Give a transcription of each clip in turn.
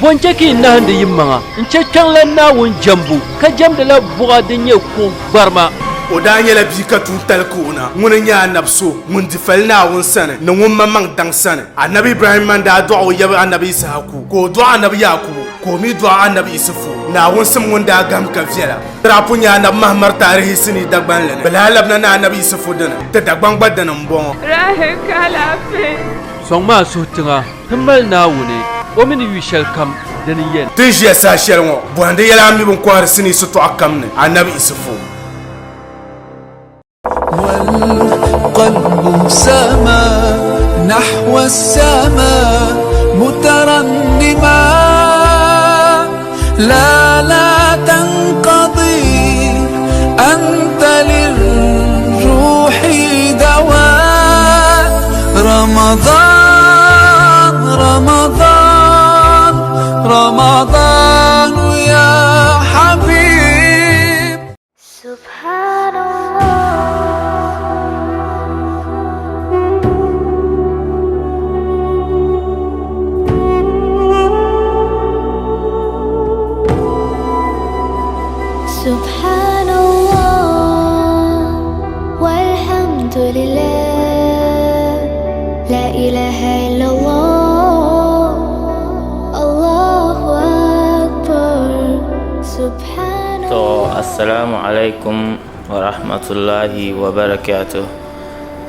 Foncheki nahandi yimmanga nchekang la nawun jambu ka jamda la buga dinye ko barma o da nyɛla bia ka tun tali kuuna ŋuni nyɛ anabi so ŋun di fali naawuni sani ni ŋun maŋ daŋ sani anabi ibrahim man daa dɔɣi o yɛbi anabi isahaku ka o dɔɣi anabi yakubu ka o mi dɔɣi anabi isufu naawuni sim ŋun daa gam ka viɛla dirapu nyɛ anabi mahamar taarihi sini dagbanli ni bala labina ni anabi isufu dini ti dagban gba dini n bɔŋɔ sɔŋ maa suhu tiŋa ti mali naawuni o mini yu shɛli kam dini yɛn tin ʒiya saa shɛli ŋɔ bɔhindi yɛla a mi bin kɔhiri sini sitɔɣu kam ni anabi isufu والقلب سما نحو السماء مترنما لا تنقضي أنت للروح دواء رمضان رمضان رمضان يا حبيب سبحان سبحان الله والحمد لله لا إله إلا الله الله أكبر سبحان الله. السلام عليكم ورحمة الله وبركاته.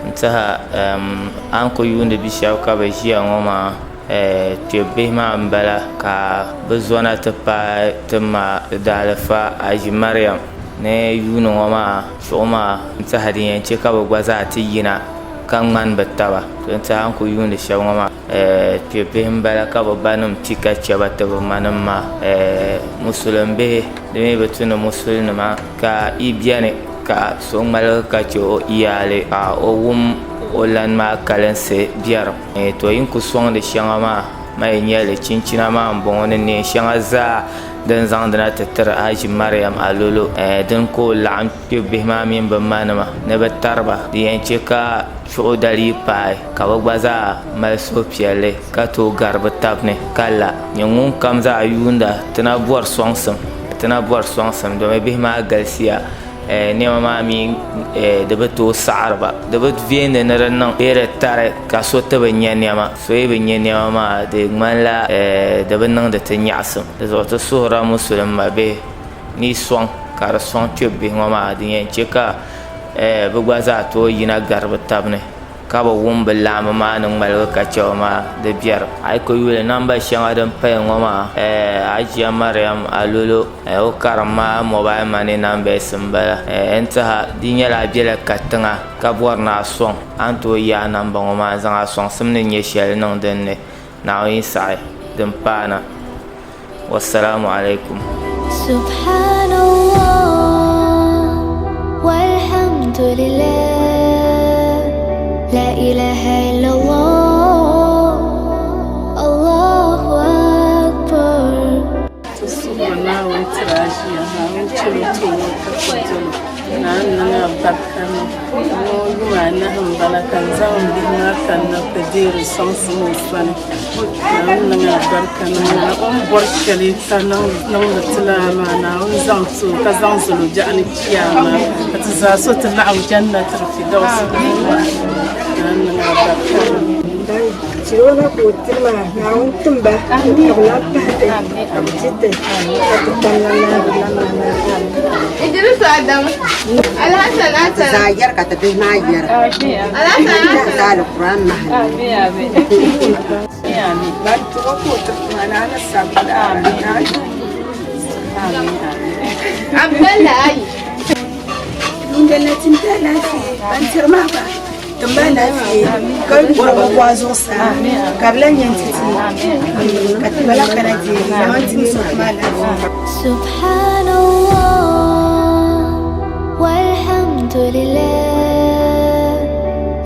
انتهى أنكو يوند بشاوكا بجيا وما تيبه ما مبلا ka bɛ zona ti paai ti ma daalifa aji mariam ne yuuni ŋɔ maa chuɣu maa n tiɛha din yɛn chɛ ka bɛ gba zaa ti yina ka ŋmani bɛ taba to n tiɛha n ku yuundi shɛba ŋɔ maa kpe bihi n bala ka bɛ ba nim ti ka chɛba ti bɛ ma nim maa musulin bihi di mi bɛ tu ni musul nima ka i biɛni ka so ŋmaligi ka chɛ o iyaali ka o wum o lan maa kalinsi biɛrim to yin ku sɔŋdi shɛŋa maa mai nyɛli chinchina maa n bɔŋɔ ni neen shɛŋa zaa din zaŋdina ti tiri haji mariam alolo din ko laɣam kpe bihi maa mini bɛ ma nima ni bɛ tariba di yɛn chɛ ka chuɣu dali paai ka bɛ gba zaa mali suhupiɛlli ka tooi gari bɛ tabi ni ka la nyɛ ŋun kam zaa yuunda ti na bɔri sɔŋsim domi bihi maa galisiya niɛma maa mi di bi tooi saɣariba di bi veendi ni di niŋ bee di tari ka so ti bi nyɛ niɛma so yi bi nyɛ niɛma maa di ŋmanila di bi niŋdi ti nyaɣasim di zuɣu ti suhura musulima bihi ni sɔŋ ka di sɔŋ kpe bihi ŋɔ maa di yɛn chɛ ka bi gba zaa tooi yina gari bi tabi ni ka bi wum bi laɣimi maa ni ŋmaligi ka chɛba maa di biɛri a yi ku yuli namba shɛŋa din paya ŋɔ maa hajiya mariam alolo o karim maa mobile money numbers n bala n tiɛha di nyɛla a biɛla katiŋa ka bɔri ni a sɔŋ a ni tooi yaai namba ŋɔ maa zaŋ a sɔŋsim ni nyɛ shɛli niŋ dinni naawuni saɣi din paana wassalamu alaikum. Subhanallah walhamdulillah la ilaha illallah Allahu akbar. Subhanallah wa ta'ala na chuto wakati na nanga bakana no yuma na hambala kan zawon bihna kan na kadiri sonsu musani na nanga bakana na on borshali kana nan mutla ma na on zantu ka zanzulu jani kiyama atzaso tala jannat firdaus na nanga bakana Sirona kutirma na untumba kabla pahte abjite attanna Idris Adam Alhasan Atan zayar ka tabi na yar Alhasan Atan zal Quran mahal amin ban to ko turma na sabda amin Abdullah ai indana tinta lafiya ban tirma ba tamba lafiya kai gurba kwazo sa kablan yantiti ka tibala kana je yawancin su kuma lafiya Subhanallah walhamdulillah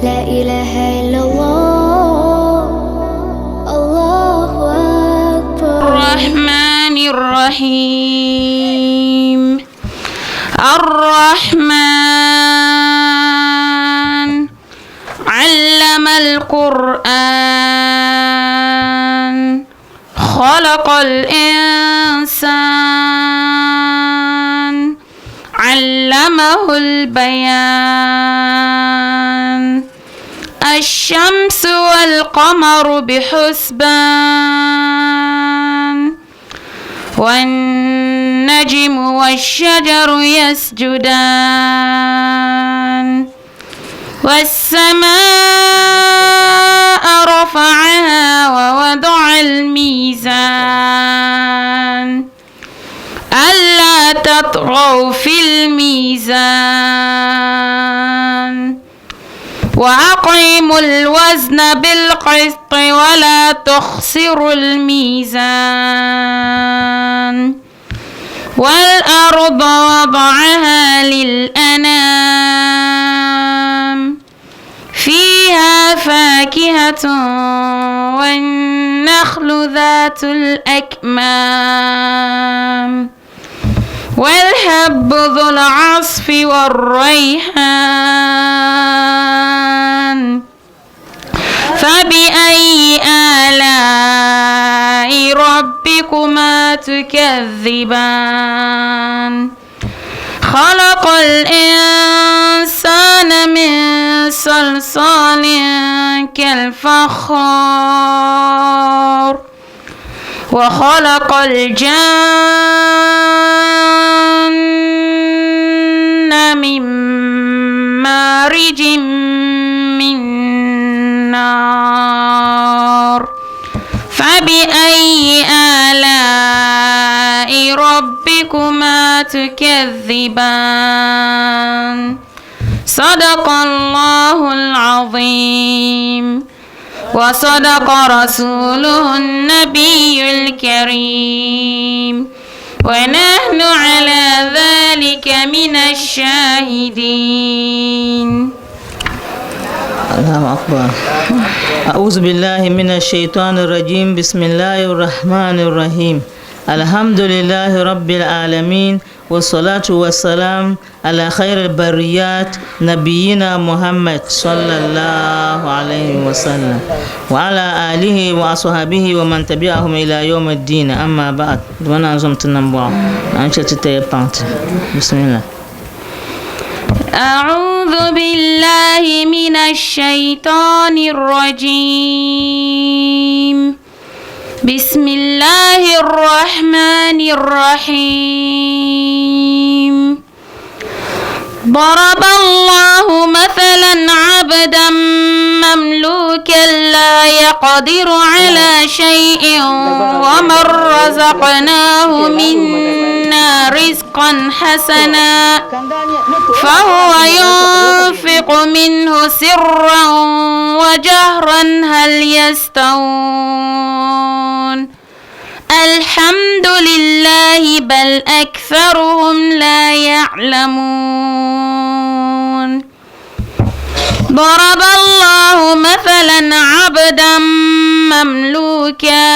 la ilaha illallah Allahu akbar. Rahmanir Rahim Ar-Rahman 'allama al-Qur'an khalaqal علمه البيان الشمس والقمر بحسبان والنجم والشجر يسجدان والسماء رفعها ووضع الميزان ألا تطغوا في الميزان وأقيموا الوزن بالقسط ولا تخسروا الميزان والأرض وضعها للأنام فيها فاكهة والنخل ذات الأكمام والحب ذو العصف والريحان فبأي آلاء ربكما تكذبان خلق الإنسان من صلصال كالفخار وخلق الجن من مارج من نار فبأي آلاء ربكما تكذبان صدق الله العظيم وصدق رسوله النبي الكريم ونحن على ذلك من الشاهدين. الله أكبر. أعوذ بالله من الشيطان الرجيم. بسم الله الرحمن الرحيم. الحمد لله رب العالمين والصلاة والسلام على خير البريات نبينا محمد صلى الله عليه وسلم وعلى آله وأصحابه ومن تبعهم إلى يوم الدين. أما بعد وانا زمت النبوة بسم الله. أعوذ بالله من الشيطان الرجيم. بسم الله الرحمن الرحيم. ضرب الله مثلا عبدا مملوكا لا يقدر على شيء ومن رزقناه منا رزقا حسنا فهو ينفق منه سرا وجهرا هل يستوون الحمد لله بل أكثرهم لا يعلمون. ضرب الله مثلا عبدا مملوكا.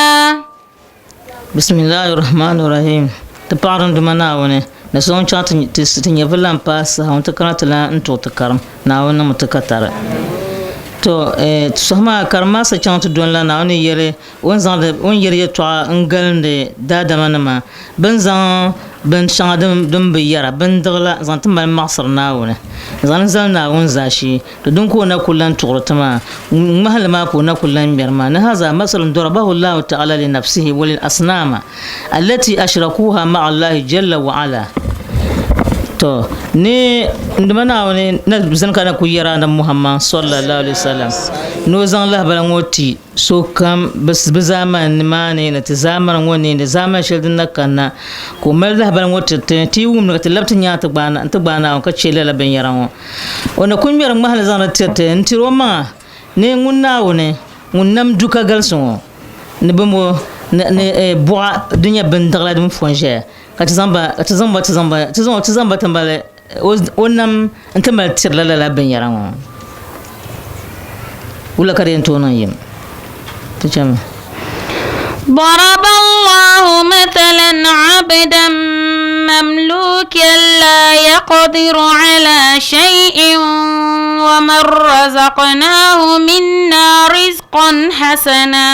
بسم الله الرحمن الرحيم. تبارن دمناونه نسون شات تستني فلان باس هون تكرات لا انتو تكرم ناونه متكتر to sama karma sa chant don la na oni yere won zan on yere to ngalnde dada manama ben zan ben shadam dum bi yara ben dagla zan tamba masr na wona zan na won zashi to dun ko na kullan turtama mahal ma ko na kullan birma na haza masal darabahu Allah ta'ala li nafsihi wa lil asnama allati ashrakuha ma'a Allah jalla wa ala. To ni ndumana woni na bizan kana ku yara na Muhammad sallallahu alaihi wasallam no zan Allah balangoti so kam bas bizaman mane na tizaman woni ne zaman shildin nakana ko mal Allah balangoti ti wum na tilabtin ya ta bana ka ce lala ben yaran ona kun yar mahal zan tete ntiro ma ne ngunna woni ngunnam duka galson ne bamo ne boa dunya ben dagla dum fonje katizamba tambale onam antamal tirla la ben yaran wala karen tonan yim tijama. ضرب الله مثلا عبدا مملوكا لا يقدر على شيء ومن رزقناه منا رزقا حسنا.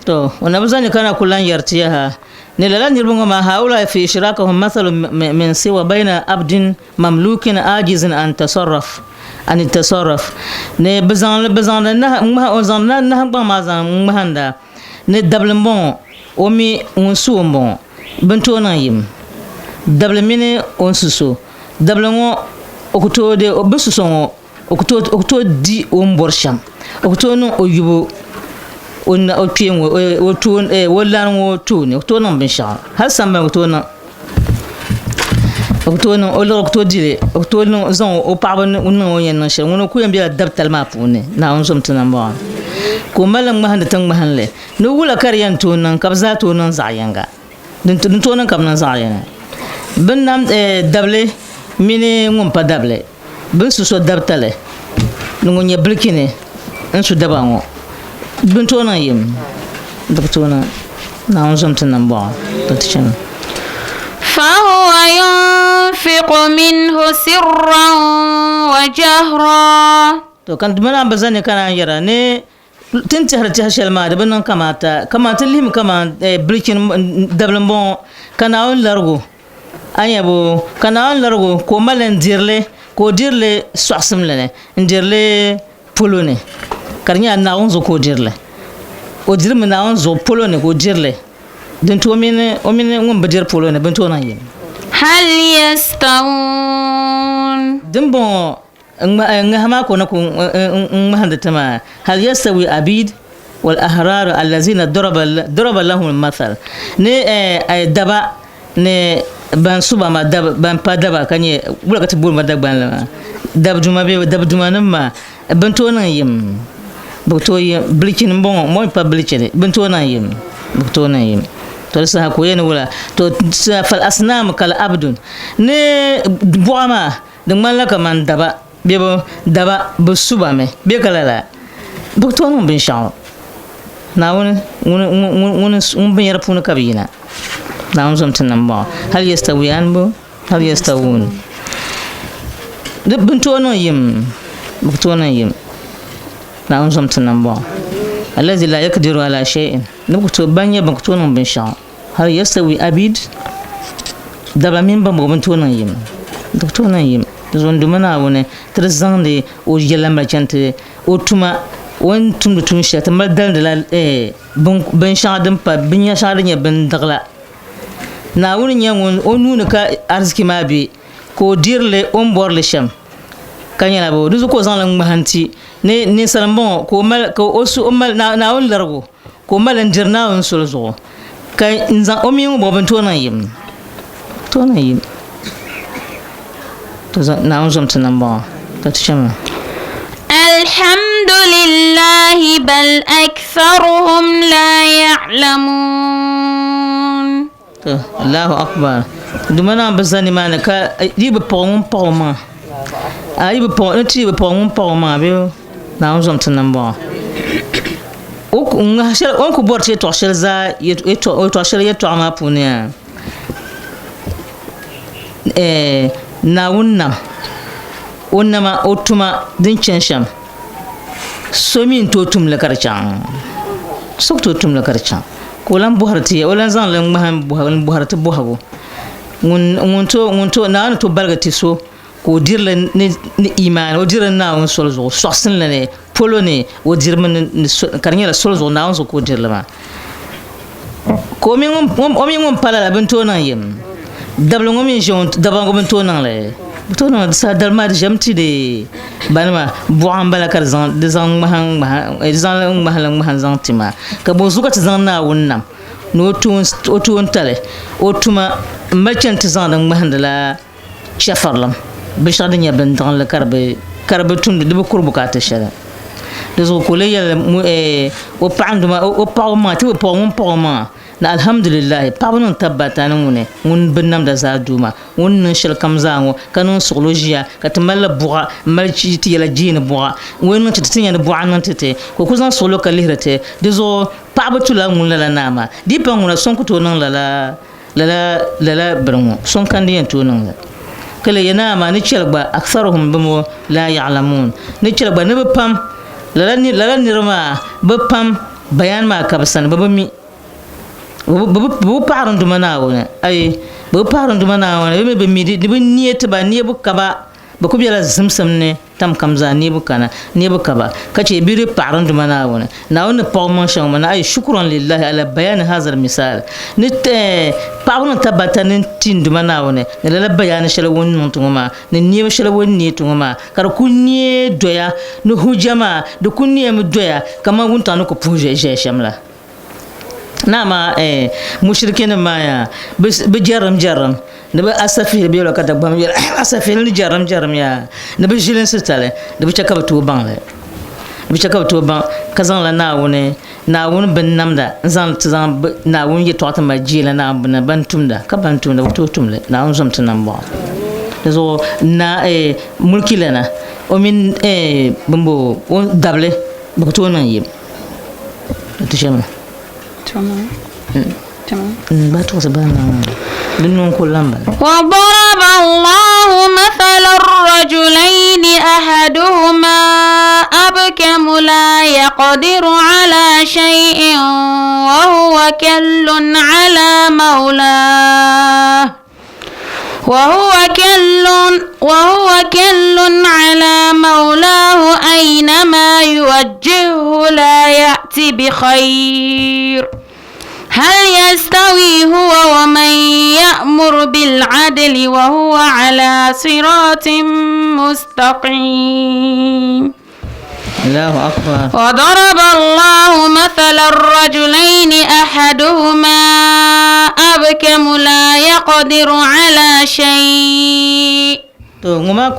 to wannan bazan kana kullan yartiya نلا نربما هؤلاء في إشراكهم مثل من سوى بين عبد مملوك عاجز عن التصرف بزان نه أزان نه ما زان مهندا ندبل بون ومي ونسوم بون بنتونا يم دبل مني ونسوسو دبل مو أكتو de بسوسو أكتو دي ومبرشام أكتو نو أيبو on o pien o tun o lan o tun o tun bin sha har samba o tun o lo to dire o tun zon o pa ban o yen sha wono ku yamba dabtal ma pune na on som tunan ba ko malam ma handa tan ma hanle no wula karyan tun nan kabza to nan zayanga din tun nan kam nan zayanga bin nam dable mini ngum pa dable bin su so dabtale no nya blikine en su dabango بنتونا يم بنتونا نعم زمتنا بعض بتشن فهو ينفق منه سرا وجهرا تو كانت منا بزاني كان يراني تنتهر تهشل ما دبنا كما لهم كما بريكين دبلن بون كاناون لارغو انيبو كاناون لارغو كومالن ديرلي كو ديرلي سواسم لنه نديرلي بولوني karnya na on zo ko dirle o dirme na on zo polone ko dirle den to mine o mine ngom be dir polone ben to na yin hal yastawun den bon ngahama ko na ko mahanda tama hal yastawi abid wal ahrar allazina daraba lahum al mathal ne ay daba ne ban suba ma daba ban pa daba kanye bula ka tibul ma daba daba duma be daba duma namma ben to na yin بوتوي بليكين بون موي با بليكين بنتونا يم بوتونا يم تلسا كوين ولا تو فالاسنام كالعبد ني بوما دمان لك من دبا بيبو دبا بسوبا مي بيكلا بوتونا بن شاو ناون ون بن يرفون كبينا ناون زمتنا با هل يستويان بو هل يستوون بنتونا يم بوتونا يم نعم زمتنا با الذي لا يقدر على شيء نبغى بانيا بنكتون بن شاء هل يستوي أبيد دبا مين بنكتون يم بنكتون يم زون دمنا ونه ترزان دي وجيلا مرجانت وتما وين تم شيء تمر دل لا بن شاء دم با بنيا شاء دنيا بن دغلا ناون نيا ونون كا أرزكي ما بي كو دير لي أمبور لشام كانيا لابو دوزو كو زان لهم مهانتي ne salambon ko mal ko osu mal na on largo ko mal ndirna on solzo kay nza omi mo bonto na yim to na on zomtana ba to tshama الحمد لله بل أكثرهم لا يعلمون الله أكبر dumana bazani mana ka dibe poma ayi be pon ti be poma be na on zomtana ba o ngashel on ko borti to shel za to shel yeto ama punya na wunna onnama otuma din chensham somin to tum la karchan sok to tum la karchan ko lam buharti wala zan lan maham buharti buhago ngun to na to balgati so ko dirle ni iman o dirle na on solzo sosin la ne polone o dirme karnya la solzo na on so ko dirle ma ko mi ngom pala la bento na yem dablo ngomi jon dabango bento na le tono sa dalma jamti de banma buam bala kar zan de zan mahan zan tima ka bozuka zan na wonnam no tun tale otuma merchant zan dan mahan la chafarlam be shadanya ben dan la karbe tun de kurbu ka ta shara de zo koleya o panduma o pawma ti o pawma na alhamdulillah pabnon tabbata nan mun binnam da zaduma wannan shirkam zango kanun solojiya katmalla buga malci ti yala jina buga wannan titinya da buga nan tete ko kuzan solo kalirate dizo pabatula mun la nama dipan mun son kuto nan la birmu son kandiyan to nan kala yana ma ni cirba aktharuhum bimu la ya'lamun ni cirba ne bapam la ni rama bapam bayan ma kabsan babami bu paron duma na wona ay bu paron duma na wona be midi de niyete ba niye bu kaba ba ko biela zamsam ne tam kamza ni bu kana ni bu kaba kace biri paron duma na wona na wona pawman shan mana ay shukran lillahi ala bayan hadha misal ni te pawon tabata nin tin duma na wona ne la bayan shala won muntuma ne ni shala won ni tuma kar kunni doya no hujama do kunni am doya kama wunta no ko puje je shamla nama mushrikin ma ya bi jaram ne ba asafir bi lo kata bam ya asafir ni jaram ya ne bi jilin sitale ne bi chaka to bangle bi chaka to ban kazan la na woni ben namda zan tzan na woni ye to ma jila na ban tumda ka ban tumda to tumle na on zum tanam ba zo na mulki lana o min bumbo on dable ba to nan yim to shema وضرب الله مثلا الرجلين أحدهما أبكم لا يقدر على شيء وهو كل على مولاه أينما يوجهه لا يأتي بخير هل يستوي هو ومن يأمر بالعدل وهو على صراط مستقيم الله أكبر وضرب الله مثل الرجلين أحدهما أبكم لا يقدر على شيء to nguma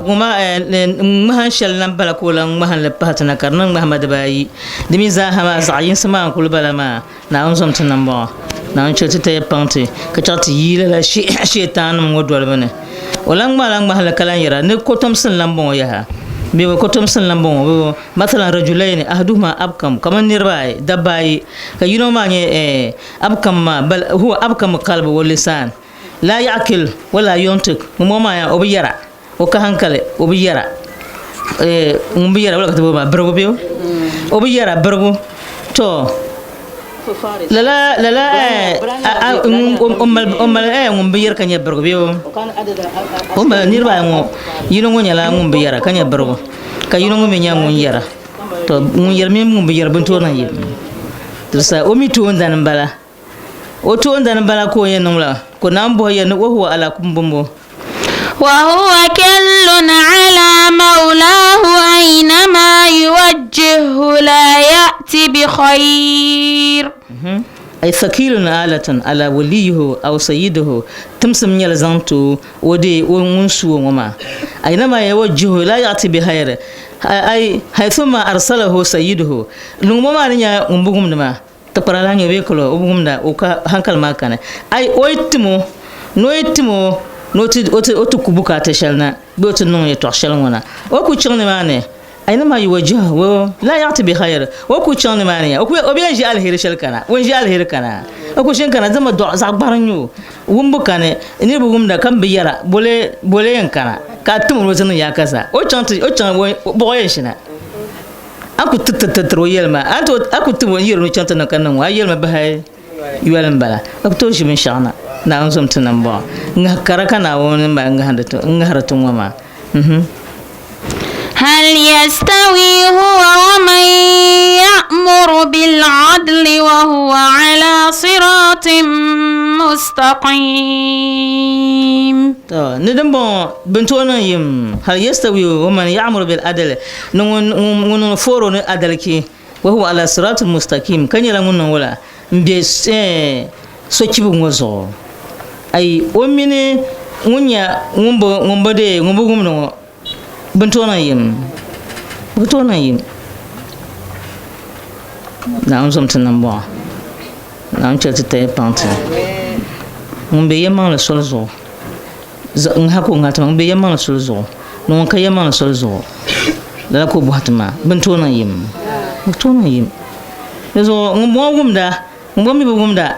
mahan shal nan bala ko lan mahan le patana karnan Muhammad bayi dimi za hama zayin sama kul bala ma na on som tanan ba na on chote te pante ka chati yila la shaitan mo dol bane walang malang mahal kalan yara ne ko tom sun lambon ya be ko tom sun lambon mathalan rajulaini ahaduhuma abkam kaman nirbai dabai ka yino ma ne abkam ma bal huwa abkam qalbi wal lisan la ya'kil wala yuntik mo ma ya obiyara o ka hankale obiyara wala ka ba bergo be obiyara bergo to lala biyar kanya bergo be nirba ngo yino ngo nyala biyara kanya bergo ka yino ngo menya ngo yara to yar mi biyar bunto na yi to sa o mi to ndan bala o to ndan bala ko yen ngla ko nambo yen wo huwa ala kumbumbo وهو كل على مولاه أينما يوجهه لا يأتي بخير أي ثقيل آلة على وليه أو سيده تمسم يلزمته ودي ونسو وما أينما يوجهه لا يأتي بخير أي حيثما أرسله سيده نمما نيا أمبهم نما تقرألان يبيكلو أمبهم دا وكا هنكال ما كان أي نويتمو noti otu kubuka ta shalna be otu non yeto shalwana o ku chone mane aina ma yuwajah wo la yati bi khair o ku chone mane o bi ji alheri shalkana won ji alheri kana o ku shin kana zama do za baranyo wumbu kane ni bugum da kan biyara bole yankana ka tumu wazan ya kasa o chon bo yeshina aku tututro yelma aku tumu yiro chon tan kan wa yelma bahay yuwalan bala aku to shi min shana na on som tanan ba nga karaka na woni ba nga handato nga haratu mama هل يستوي هو ومن يأمر بالعدل وهو على صراط مستقيم ندم بنتونا يم هل يستوي ومن يأمر بالعدل نون فورو عدلكي وهو على صراط مستقيم كان يلمون ولا مبيس سوتشبو ngozo ay omine munya ngumbo de ngumbo gumno bentona yim na on somtin namba na on chete te pante ngumbe yema la solzo ngako ngata ngumbe yema la solzo non ka yema la solzo la ko buhatma bentona yim zo ngumbo gumda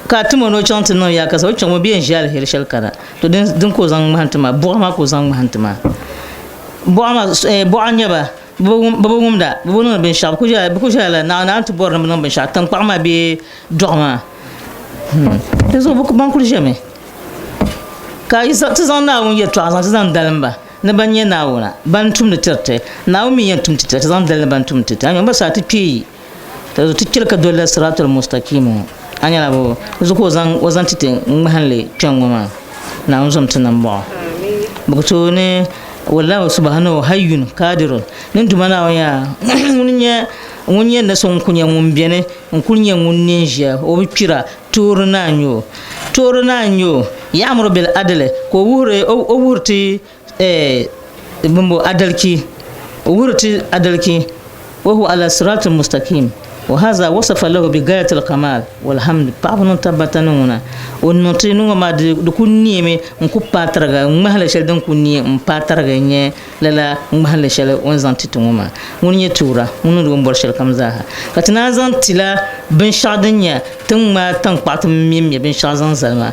ka tumo no chante no ya ka so chomo bien jal hir shel kana to din ko zang mahantuma bo ma ko zang mahantuma bo anya ba bo no ben shab ku ja la na to bor no ben shab tan pa ma be dogma Te zo bu ban kul jame ka isa ti zan na won ye to azan ti zan dalamba na ban ye na wona ban tum de terte na mi yen tum tete zan dal ban tum tete an ba sa ti pi ta zo ti kilka dole siratul mustaqim anya la bo zo ko zan wazan tete mahalle pyangoma na on zum tunan ba bu to ne wallahi subhanahu hayyun qadirun nin dumana waya munye na son kunya mun biene kunya mun ninja o bipira torna nyo ya'muru bil adli ko wure o wurti bumbo adalki o wurti adalki wa huwa ala siratal mustaqim wa hadha wasafa lahu bi ghayatil kamal walhamd pa'bun tabatanuna on tinu ma de kunni me ku patraga mahala shel dan kunni patraga nye lala mahala shel on zantitu ma munye tura munu do bor shel kamza katina zantila bin shadanya tun ma tan patum mim bin shazan zalma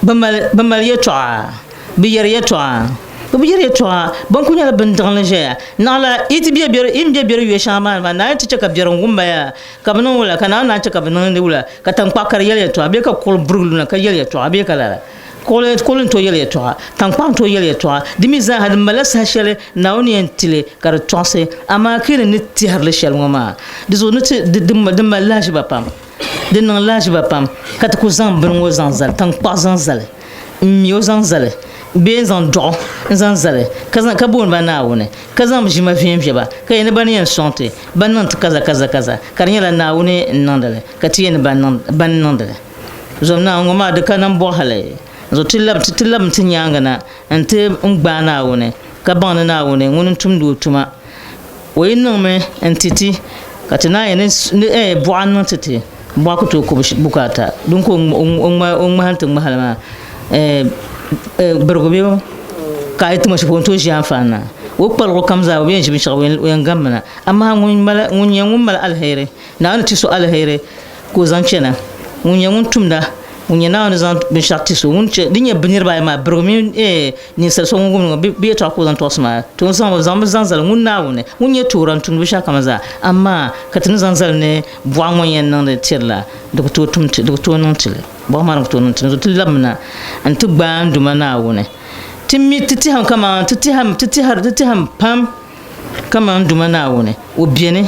bamal ye toa biyar ye toa biyar toa ban kunya la ban dan je nala iti biyar ye shama ma na ti chaka biyar ngumba ya kabno wala kana na chaka bano ne wala katan pakar ye toa be ka kol brul na ka ye toa be kala kolin to ye toa tan kwan to ye toa dimi za had malas hashele na oni entile kar tonse ama kire ni ti har le shel ngoma dizo nuti dim malash bapam din nan lash bapam kat ku zan brin zan zal tan kwa zan zal mi zan zal be zan do zan zale kazan kabon bana wone kazan jima fiye ba kay ne bani en sonte banan kaza karnya la na wone nandale katiyen ban nandale zomna ngoma de kanam bo hale zo tilab tinyanga na ante ngbana wone kaban na wone ngun tumdu tuma wayin me entiti katina ene bo an titi bo ko to ko bukata dun ko on hantu mahalma bergobe ka ita mashi fonto shi amfana wo palgo kamza wo yin shi shawin yan gamna amma mun mal alheri na wani tiso alheri ko zancena mun yan tumda mun yana wani zan bin shakti so mun ce dinya binir ba ma bergomi ni sa so mun bi ta ko zan to sama to san zan zal mun na wone mun ya turan tun bi shaka maza amma katin zan zal ne buwan mun yan nan da tirla da to tumti da to non tile ba ma to non tile to lamna an tu ban duma na wone timmi titi ham kama titi ham pam kama duma na wone o biene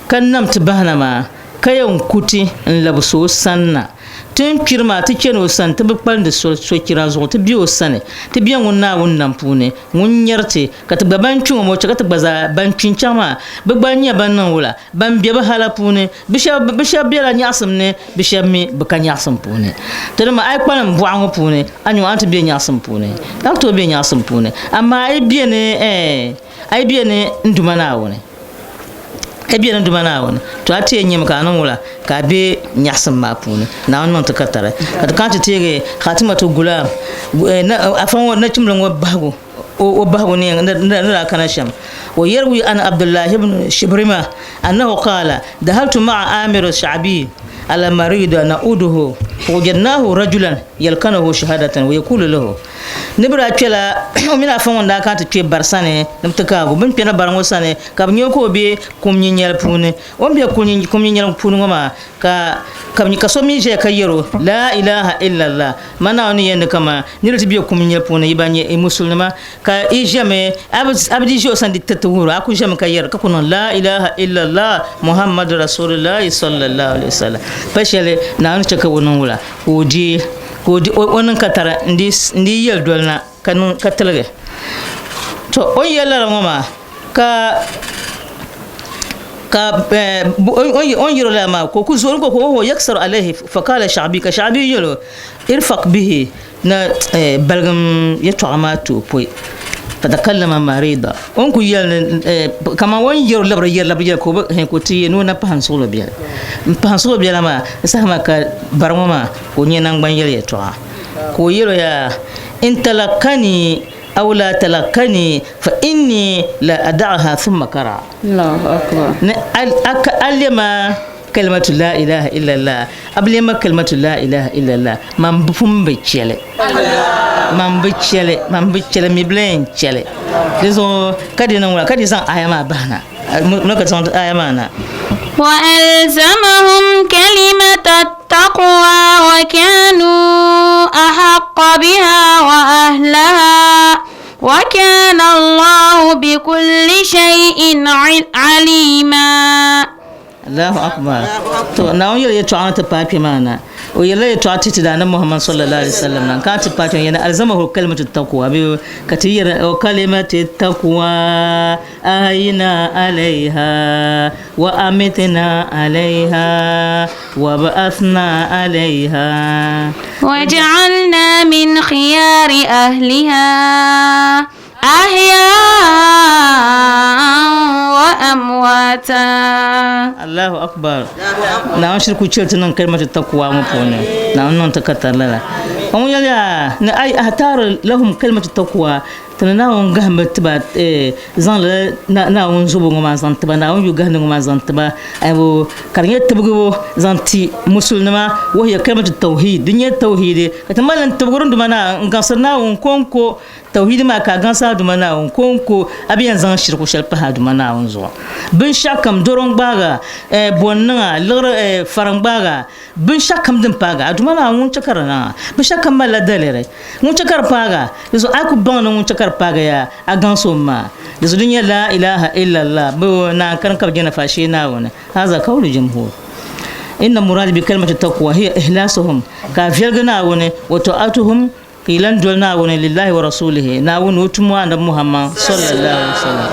kan nam tibahna ma kayan kuti in labso sanna tun kirma ta keno san ta bukpal da so kira zo ta biyo sane ta biyan wonna wannan pune mun yarte ka ta gaban cin mo ka ta baza ban cin chama bubanya ban nan wula ban biya ba hala pune bisha biya nya asam ne bisha mi bukanya asam pune to ma ai kwanan buwan pune anyu an ta biya nya asam pune da to biya nya asam pune amma ai biya ne nduma na wone ebiana dumana won to ati nyem ka non wala ka be nyasam ma puni na non to katare ka kan tege khatimatu gulam na afan na chimlan wa bago o bago ne na kana sham wa yarwi an abdullah ibn shibrima annahu qala dahaltu ma'a amir ash-sha'bi على مريض نعوده وجدناه رجلا يلقنه شهادة ويقول له نبرا كلا من أفهم دا كانت تي برسانة نمتكاغو من بينا برموسانة كابنيوكو بي كومني نيالبوني ومبيا كومني نيالبوني وما كابني كسومي جاي كيرو لا إله إلا الله ما ناوني يندكما نيرتي بيو كومني نيالبوني يباني مسلمة كا إيجامي أبدي جو سان دي تتورو أكو جامي كيرو كاكونا لا إله إلا الله محمد رسول الله صلى الله عليه وسلم pashele na an chaka wonon wula kodi wonon katara ndi yel dolna kanun katalge to on yella ngoma ka on yiro la ma ko ku zon ko ho yaksar alayhi fa qala sha'bi ka sha'bi yelo irfaq bihi na balgam yat'amatu poi فتكلم مريضا أنكو يل كما وين ير لبر كوب هنكو تي نونا بحنسول بيلا ما سهم كبرمو ما كوني نعم بنيل يتوه كويرو يا إن تلقني أو لا تلقني فإني لا أدعها ثم كرا الله أكبر ألما كلمة لا إله إلا الله قبل ما كلمة لا إله إلا الله من بفهم بيتشله من بيتشله مبلين تشله لذو كدينا ولا كديسان أيما بهنا نكتسان أيما نا وألزمهم كلمة التقوى وكانوا أحق بها وأهلها وكان الله بكل شيء عليما. الله أكبر. تو ناو يلي تعاني تبابي معنا ويلي تعاني تدانا محمد صلى الله عليه وسلم نان كانت تبابي يعني ألزمه كلمة التقوى بيو كثير وكلمة التقوى أهينا عليها وأمتنا عليها وبعثنا عليها وجعلنا من خيار أهلها أحياء وأمواتا. الله أكبر. نعم شركو تشلتنا كلمة التقوى مفهومة. نعم ننتكتر لها. هم يلا نأي أهتار لهم كلمة التقوى. تناون جهم تبات زان ناون زوبو ما زان تبا ناون يجهن ما زان تبا أبو كارنيت تبغو زان تي مسلمة وهي كلمة التوحيد دنيا التوحيد كتمال تبغون دمنا نقصنا ونكونكو توحيد ما كعنصا دمنا ونكونكو أبي زان شركو شلبها دمنا ونزوا بنشاكم دورون باغا بونا لغر فرن باغا بنشاكم دم باغا دمنا ونشكرنا بنشاكم ما لدليره ونشكر باغا يزو أكو بان ونشكر pagaya agansoma dunya la ilaha illa allah bo na kan ka jana fashi na wona haza kaulu jumhur inna murad bi kalimati taqwa hiya ihlasuhum ka filgana wona wa ta'atuhum qilan dolna wona lillahi wa rasulihi na wona utumu anda muhammad sallallahu alaihi wasallam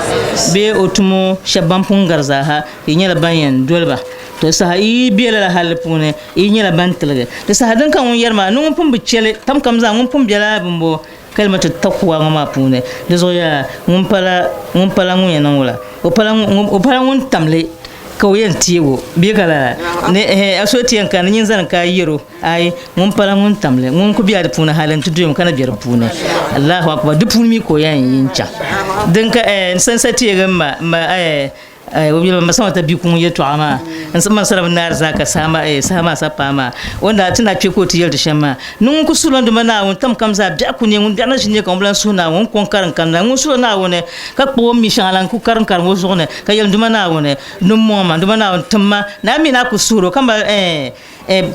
be utumu shabam pungarza ha yinyala bayan dolba to sa yi bela halpune yinyala bantlege to sa hadan kan won yarma nun pum bicele tam kam za mun pum bela bumbo كلمة التقوى ما بونه لزوجا ممبلا مون ولا وبلا مون تملي كوين تيو بيكلا نه أسوتي أنك نينزان كايرو أي ممبلا مون تملي مون كبيار بونه حالن تدوم كنا بيار بونه الله أكبر دبون مي كوين ينشا دنك سنساتي ما وبيل مسامة تبيكون يتوعما نسمع سلام النار زاك سما سبما وندا تنا تشكو تيل تشما نون كسولون دمنا ونتم كم زاب جاكوني وندانا شنيه كمبلان سونا ون كونكارن كان نون سونا ونه كبو ميشالان كوكارن كان وزونه كيل دمنا ونه نموما دمنا تما نامي نا كسورو كم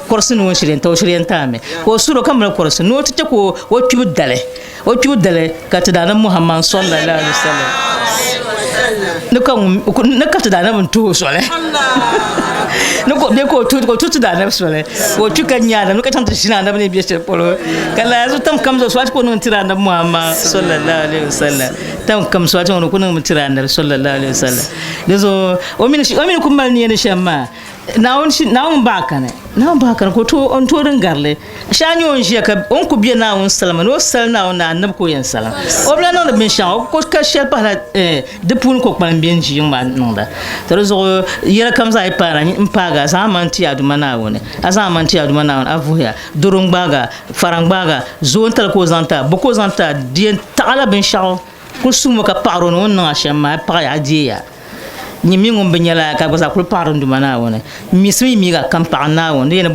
كورسن وشرين توشرين تامي كسورو كم كورسن نو تشكو وتشودله كاتدانا محمد صلى الله عليه وسلم نكت دانا من توسوله نكو بيكو توت دانا بسوله وتشكا نيانا نكتم تشينا نبى نبيشة بولو كلا زوتم كم زوجات كونوا ترانا محمد صلى الله عليه وسلم تام كم زوجات كونوا ترانا صلى الله عليه وسلم لذو ومن كمال نيان شما naun bakane ko to on to ringarle shanyo on jiya ka on ku biya naun salama no sal naun na annab ko yan salam obla non bin sha ko ka shel pa de pun ko pan bien ji ma nonda to zo yera kam za ipara mpaga sa manti aduma naun asa manti aduma naun avuya durung baga farang baga zon tal ko zanta boko zanta dien taala bin sha ko sumo ka paro non na shama pa ya dia ni mi ngom benyala ka ba sa kul paron du mana wona mismi mi ga kampa na wona yena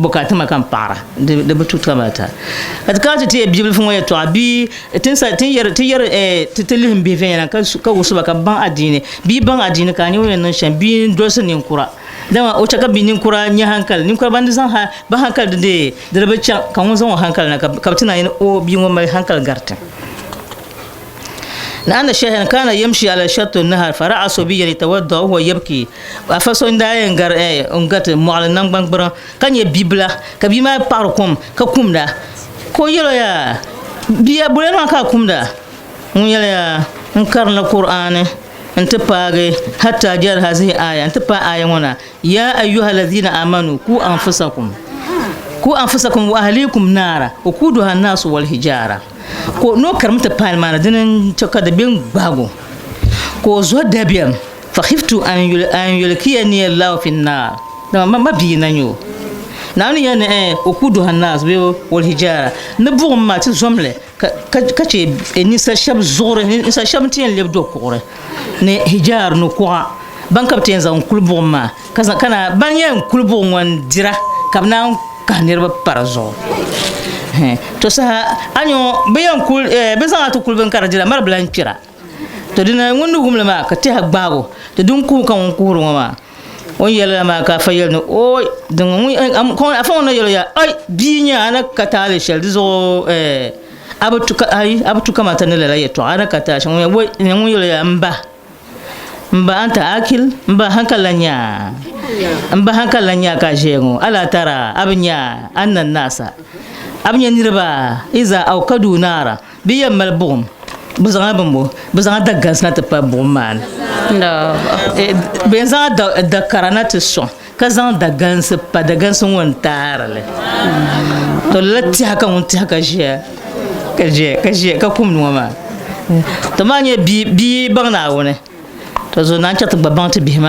boka tama kampara de butu kamata at ka ti bible fun ya to abi tin sa tin yer titelim bi vena ka wusu ka ban adine bi ban adine ka ni wona shan bi dosa nin kura dama o chaka bi nin kura nya hankal nin kura ban zan ha ba hankal de ba cha kan won hankal na ka tina yin o bi ngom hankal garta لأن الشيخ كان يمشي على شط النهر فرأى صبيا يتوضأ وهو يبكي فصون داين غر انغت معلن بانك برا كان يبيبلا كبيما باركم ككم دا كو يلا يا بيا بولنا ككم دا يلا يا انكر القرآن انت باغي حتى جاء هذه آية انت با آية هنا يا أيها الذين آمنوا كو أنفسكم وأهليكم نارا وقودها الناس والحجارة ko no karmata palmana dinin toka da bin bago ko zo da biyan fa khiftu an yulkiyani Allah fi an-nar da ma bi nanyo nani yana okudu hannas be wal hijara na bugun ma ti zomle kace ni sa shab zore ni sa shab tin le do ko ne hijar no ko ban kapten zan kulbu ma kana ban yan kulbu wan dira kabna kanirba parazo to sa anyo bayan kul be sa to kul ban karajira mar blankira to dina wondu gumle ma ka ti hagbago to dun ku kan ku ma on yɛla maa ka fa yɛli ni o a fa ŋuna yɛli ya ai bii nyɛ ana ka taali shɛli di zuɣu a bi tu kamata ni lala yɛtɔɣa ana ka taali shɛli ŋun yɛli ya mba anta akil mba hankala nya ka ʒɛya ŋɔ ala tara a bi nya anna nasa a bi nya niriba iza awkadu naara bi yɛn mali buɣum bi zaŋa dagansina ti pa buɣum maa ni bi yɛn zaŋa dakara na ti sɔŋ ka zaŋ dagansi pa dagansi ŋun taarili to lala tiha ka ŋun tiha ka ʒiya ka kum ŋɔ maa to maa nyɛ bia baŋ Naawuni to zo naan chɛ ti gba baŋ ti bihi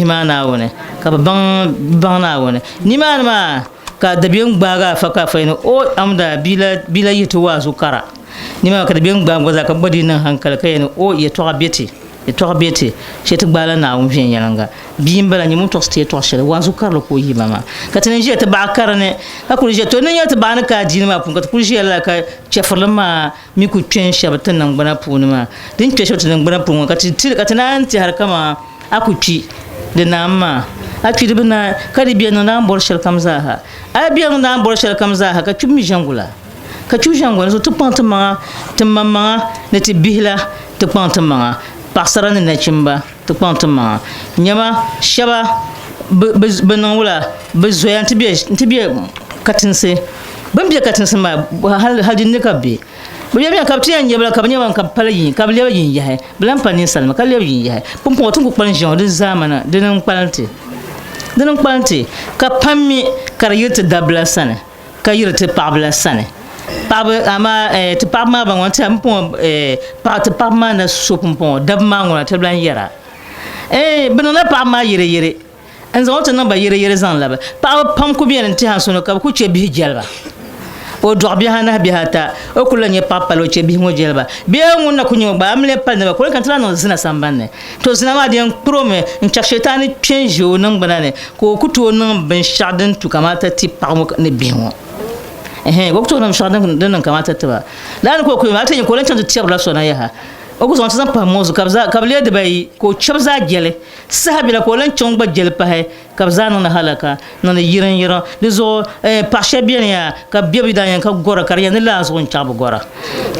maa Naawuni ka bi baŋ Naawuni nimaani maa ka dabiɛm gbaaga afa ka afa yɛni o amda bila yi ti waazu kara nimaani ka dabiɛm gbaaga gba zaa ka gba di niŋ hankali ka yɛni o yɛtɔɣa bɛ ti shɛ ti gbaala Naawuni viɛnyɛlinga bia n bala nyɛ ŋun tɔɣisi ti yɛtɔɣa shɛli waazu karili ka o yima maa ka ti ni ʒiya ti baɣa kara ni ka kuli ʒiya to ni nyɛ ti baɣa ni ka adiini maa puuni ka ti kuli ʒiya la ka chɛfurilim maa mi ku kpɛ n shɛbi ti nangbana puuni maa din kpɛ shɛbi ti nangbana puuni ka ti naan tihari kama a ku kpi di naam maa a kpi di bi na ka di biya niŋ naan bɔri shɛli kam zaaha a biya niŋ naan bɔri shɛli kam zaaha ka kpibi mi ʒɛngu la ka kpibi ʒɛngu la so ti kpaŋ ti maŋa ti maŋa ni ti bihi la ti kpaŋ ti maŋa paɣasara ni nachimba ti kpaŋ ti maŋa nyɛma shɛba bi niŋ wula bi zoya n ti bɛ katinsi bin bɛ katinsi maa hali ni ka bɛ bi yɛm ka bi ti yɛn nyɛbila ka bi nyɛ ban ka pali yin ka bi lɛbi yin yahi bi lan pa ninsalima ka lɛbi yin yahi pumpɔŋɔ ti ku kpali ʒɛŋ di zaamana di niŋ kpalinti ka pam mi ka di yiri ti dabila sani ka yiri ti paɣabila sani ti paɣaba maa ban ŋɔn ti paɣaba maa na so pumpɔŋɔ dabba maa ŋɔna ti bilan yɛra bi niŋla paɣaba maa yɛrɛ n zaŋ ti niŋ ba yɛrɛ zaŋ labi paɣaba pam ku bɛni ti han suni ka bi ku chɛ bihi jɛliba o dɔɣi bihi anahi bihi ata o ku la nyɛ paɣa pali o chɛ bihi ŋɔ jɛliba bihi ŋun na ku nyɛ gba amili pali naba ko kan ti la niŋ zina sambanni to zina maa di yɛn kpuromi n chɛ shɛtaani kpɛ n ʒɛ o ningbuna ni ka o ku tooi niŋ binshaɣu din tu kamata ti paɣa ŋɔ ni bihi ŋɔ ko ku tooi niŋ binshaɣu din niŋ kamata tiba laani ko kuyi maa ti nyɛ ko o lan chaŋ ti tɛbira sona yaha o ku zaŋ ti zaŋ pahi mozu ka bi lee dibayi ka o chɛbi zaa jɛli saha bila ka o lan chaŋ gba jɛli pahi ka bi zaa niŋdi halaka niŋdi yirin di zuɣu paɣa shɛba bɛni ya ka bi daa yɛn ka gɔra ka di yɛn ni laan zuɣu n chaɣi bi gɔra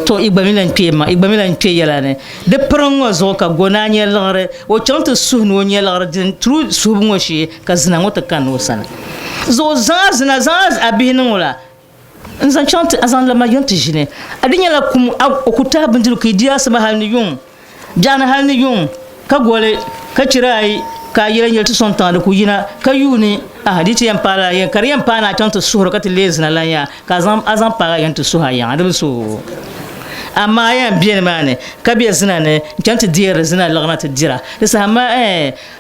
to i gba mi lan kpɛ yɛla ni di pirin ŋɔ zuɣu ka gonaa nyɛ liɣiri o chaŋ ti suhi ni o nyɛ liɣiri din turu suhibu ŋɔ shee ka zina ŋɔ ti kan ni o sani zuɣu zaŋa a bihi niŋ la n zaŋ chaŋ ti a zaŋ lama yɛn ti ʒini a di nyɛla kum o ku tahi bindirigu ka i di asima hali ni yuŋ biɛɣuni hali ni yuŋ ka goli ka chira ayi ka a yɛli ti sɔŋ tiŋa di ku yina ka yuuni di ti yɛn paala yɛn ka di yɛn paana a chaŋ ti suhuri ka ti lee zina lan yaa ka a zaŋ paaga yɛn ti suhi a yaŋa di bi so amma a yɛn biɛni maa ni ka bɛ zina ni n chaŋ ti deeri zina liɣina ti dira di saha ma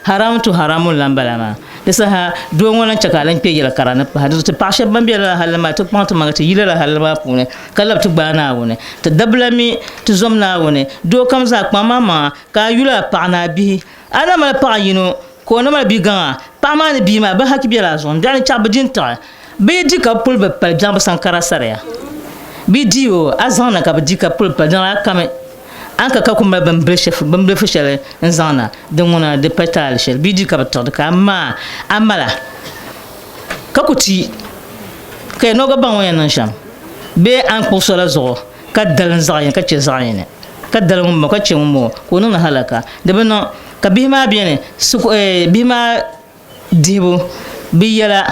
haram tu haramun lan bala maa di saha doo ŋɔ lan chɛ ka a lan kpɛ yɛli kara ni pahi ti paɣa shɛba ban bɛ la hali maa ti kpaŋ ti maŋa ti yila la hali maa puuni ka labi ti gbaai Naawuni ti dabila mi ti zɔm Naawuni doo kam zaa kpaŋ maa maŋa ka a yula paɣa ni a bihi a na mali paɣa yino ka o na mali bi gaŋa paɣa maa ni bii maa bi haki bɛla a zuɣu biɛɣuni chaɣu bi din taɣi bi di ka puli bi pali biɛɣu bi sankara sariya bi di o a zaŋ na ka bi di ka puli pali diŋ a kami an ka ku mali bin bilifu shɛli n zaŋ na di ŋuna di pa taali shɛli bi di ka bi tiɣi ka amaa a mala ka ku ti ka yɛ nɔga baŋ ŋɔ yɛn niŋ shɛm bee an kpuɣi sola zuɣu ka dali n zaɣ yini ka chɛ zaɣ yini ka dali ŋun ka chɛ ŋun bɔ ka o niŋ na halaka di bi niŋ ka bihi maa biɛni bihi maa dihibu bi yɛla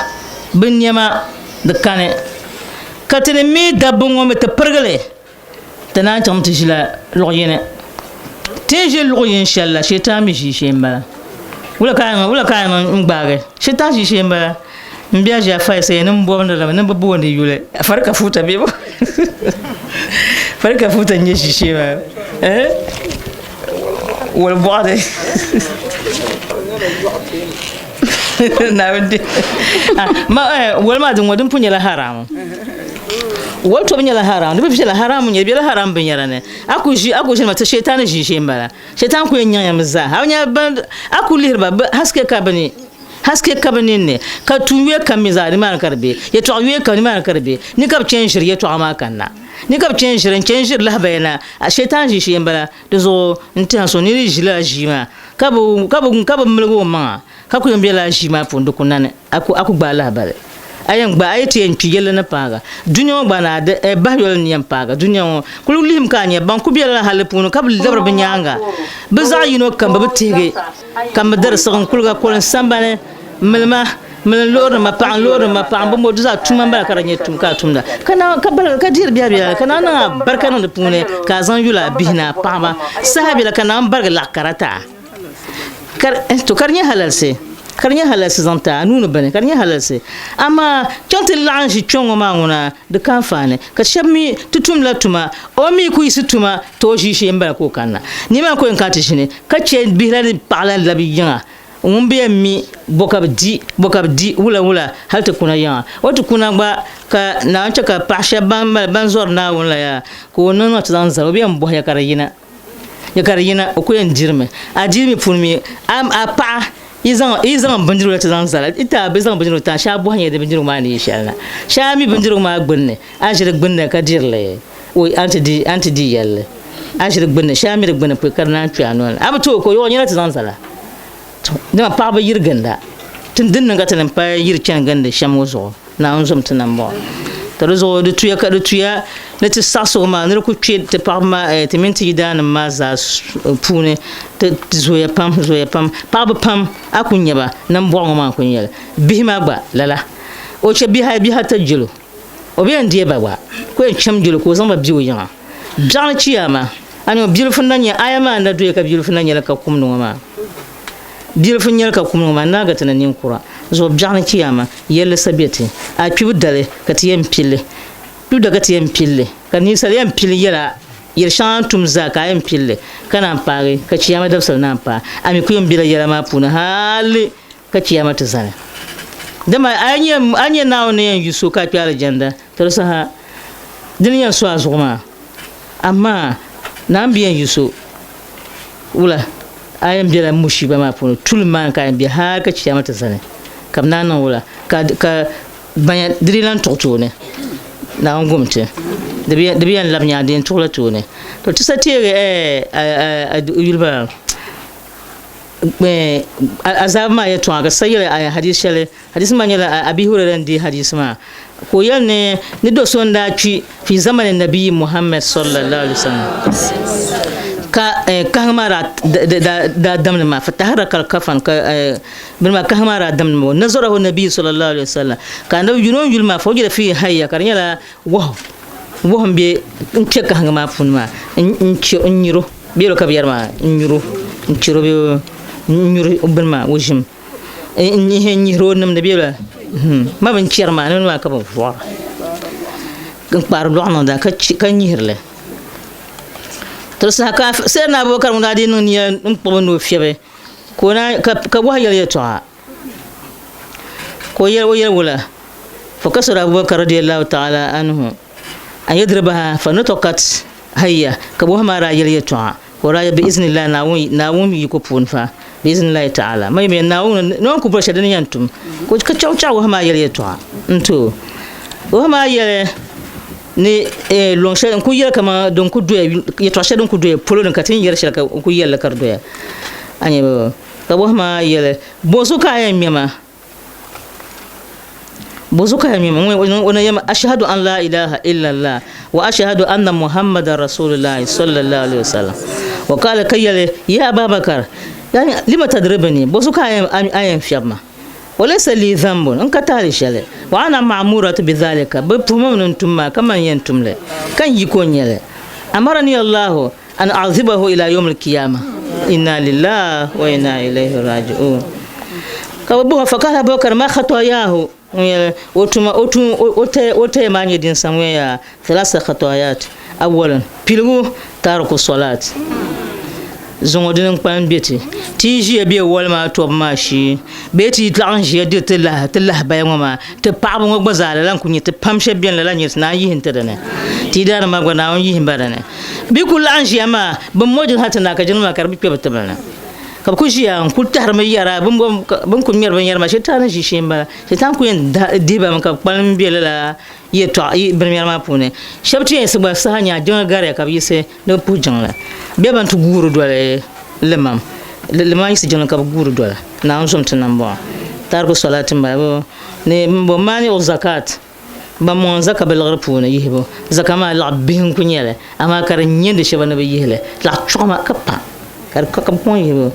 bi niɛma di kani ka ti ni mi dabba ŋɔ mi ti pirigili ti naan chaŋ ti ʒila luɣu yini ti n ʒi luɣu yini shɛli la shɛtaan mi ʒi shee n bala wula ka yɛn n gbaagi shɛtaan ʒi shee n bala n bɛ ʒiya fa sɛ ni n bɔbindi lami ni bi booni yuli fari ka fuuta bɛ bo fari ka fuuta n nyɛ ʒi shee maa wal bɔɣili wal maa din ŋɔ din pu nyɛla haramu wal tobu nyɛla haram di bi viɛla haramu nyɛ biɛla haram binyɛra ni a ku ʒi ma ti shɛtaan ʒi shee n bala shɛtaan ku yɛn nyaŋyam zaa a ku lihiriba haske ka bi ninni ka tum wee kam mi zaa ni maa ka di bɛ yɛtɔɣa wee kam ni maa ka di bɛ ni ka bi chɛn ʒiri yɛtɔɣa maa kanna ni ka bi chɛn ʒiri lahabaya na shɛtaan ʒi shee n bala di zuɣu n tiɛha so ni di ʒila ʒii maa ka bi miligi o maŋa ka ku yambela shi ma pondo kunane aku gbala bale ayan gba ayeti en tuyele na paga dunyo gba na de ba yol ni en paga dunyo kulu lim ka nya ban ku biela halepuno ka bil dabra binyanga biza yino kam ba tege kam dar sagon kulga kolon sambane milma min lor ma pa bo mo za tuma ba karanye tum ka tumda kana ka bar ka dir biya kana na barka na pune ka zan yula bihna pa ba sahabi la kana barga la karata to karnya halalse zanta nunu bane karnya halalse amma chonte lanji chongo manguna de kanfane ka shammi tutum la tuma o mi ku isituma to shi mbala ko kanna ni ma ko en kati shine ka che bihlani pala labi yanga umbe mi bokabdi wula halta kuna yanga watu kuna gba ka na ancha ka pasha ban zor na wala ya ko nono tsanza obi ambo ya karayina o ko en jirme a jirmi fulmi am apa izan bandiru la tsanza ita bezan bandiru ta sha bo hanya de bandiru ma ni inshallah sha mi bandiru ma gbinne a jira gbinne ka dirle o anti di yalle a jira gbinne sha mi gbinne pe karna tuano abato ko yo nyira tsanza la dama paɣaba yiriganda tin din nga tan pa yir chen ganda shamo zo na on zum tan mo to zo de tuya ka de tuya ne ti saso ma ne ku twe te parma te minti dan ma za pune te zoya pam paɣaba pam akunya ba nan bo ma kunya bihima gba lala o che biha ta jilo o bi ndie ba wa ko en cham jilo ko zamba biwo yana jan chiyama ani bilu funanya ayama na duya ka bilu funanya ka kumno ma bil fu nyel ka kuma ma na ga tan nin kura zo bjana kiyama yelle sabeti a pibu dale ka tiyem pille du daga tiyem pille ka ni sal yem pille yela yel shantum za ka yem pille kana pare ka kiyama da sal na pa ami ku yem bila yela ma puna hali ka kiyama ta zana dama anya nawo ne yan yusu ka piala janda to sa ha diniyan so azuma amma nan biyan yusu wula ayam biela mushiba ma puno tulman ka bi ha ka chiyama ta zane kam nan wala ka banya drilan totone na ngumte de biyan labnya den tola tone to tisatire yulba azab ma ya to ga sayira hadis ma nyala abi hurairah di hadis ma ko yanne ni do sonda ci fi zamanin nabi muhammad sallallahu alaihi wasallam كهمارات دم ما فتحرك الكفن بما كهمارات دم نظره النبي صلى الله عليه وسلم كان ينون يلما فوجد فيه هيا كان يلا وهم بي انك كهما فون ما انيرو بيرو كبير ما انيرو بيو نيرو بنما وجم نيرو نم نبيلا ما بنشير ما نما كبو فوار كن بارلو انا دا كنيرله terus ka sena Abubakar mun adi nun ya npono fiebe ko na ka wa yel to ko yel wala fa kasara Abubakar radiyallahu ta'ala anhu ayadrabaha fa nutaqat hayya ka bo mara yel to ko ra bi iznillah na won yi ko pun fa bi iznillah ta'ala mai me na won non ku brasha dan yantum ko ka chaw ma yel to nto wo ma yel ni longshe ku yel kama don ku doye ya twashe don ku doye polo don katin yer shaka ku yel la kardoya anye ba ka bo ma yel bozu ka ya mema wona yama ashhadu an la ilaha illa allah wa ashhadu anna muhammadar rasulullah sallallahu alaihi wasallam wa qala kayyale ya ababakar yani lima tadribani bozu ka ayan fiyama وليس لي ذنب ان كتاري شله وانا ماموره بذلك بفمن انتم كما ينتم له كان يكون يله امرني الله ان اعذبه الى يوم القيامه انا لله وانا اليه راجعون كبوها فقال ابو بكر ما خطاياه وتما اوتي ماني دين سمويا ثلاث خطايات اولا بيلو تارك الصلاه zongodin kwan beti tiji be wolma to mashi beti tlanji de telah bayama te paabo ngba zala lan kunyi te pamshe bien la nyes na yihin tedane ti dar ma gona on yihin badane bi kul anji ama bam modin hatana ka jinma karbi pe batabana ka ku shi an ku tar mai yara bam ku mer ban yar ma shetan shi shimba shetan ku en diba man ka kwan biela la ye to i premier ma pune shabti en suba sahanya jonga gare ka bi se no pujang la be ban tu guru dole lemam le ma yisi jona ka guru dola na on somta nan ba tarku salatin ba bo ne mbo mani o zakat ba mo zaka belgar puna yibo zakama la bihin kunyele ama kar nyende sheba na be yele la choma kapa kar ka pon yibo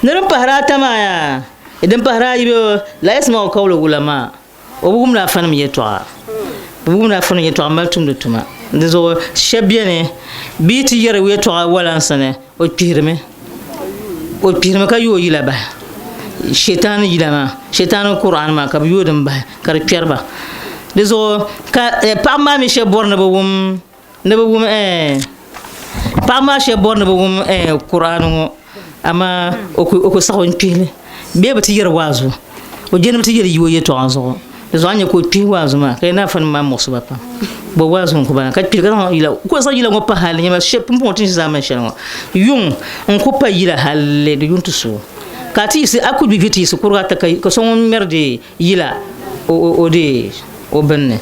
ne ran pahrata ma ya idan pahra yibo la yasma qawlu ulama o bugum la fanam yetwa bugum la fanam yetwa maltum de tuma ndezo shebiene biti yere wetwa wala sane o pirme ka yo yila ba shaitan yilama shaitan qur'an ma ka yo dum ba kar pierba dezo ka pa ma mi she borna bo wum ne bo wum pa ma she borna bo wum qur'an ngo ama o ko sawon pile be ba ti yere wazo o jenum ti yere yo yeto anzo dezo anya ko pi wazo ma kay na fan ma mo so ba pa bo wazo ko bana ka pi ka yila ko sa yila ngo pa hal nyama she pum tin za ma shelmo yung on ko pa yila halle de yuntu so kati si aku bi viti su kurga ta kai ko son merde yila o de o benne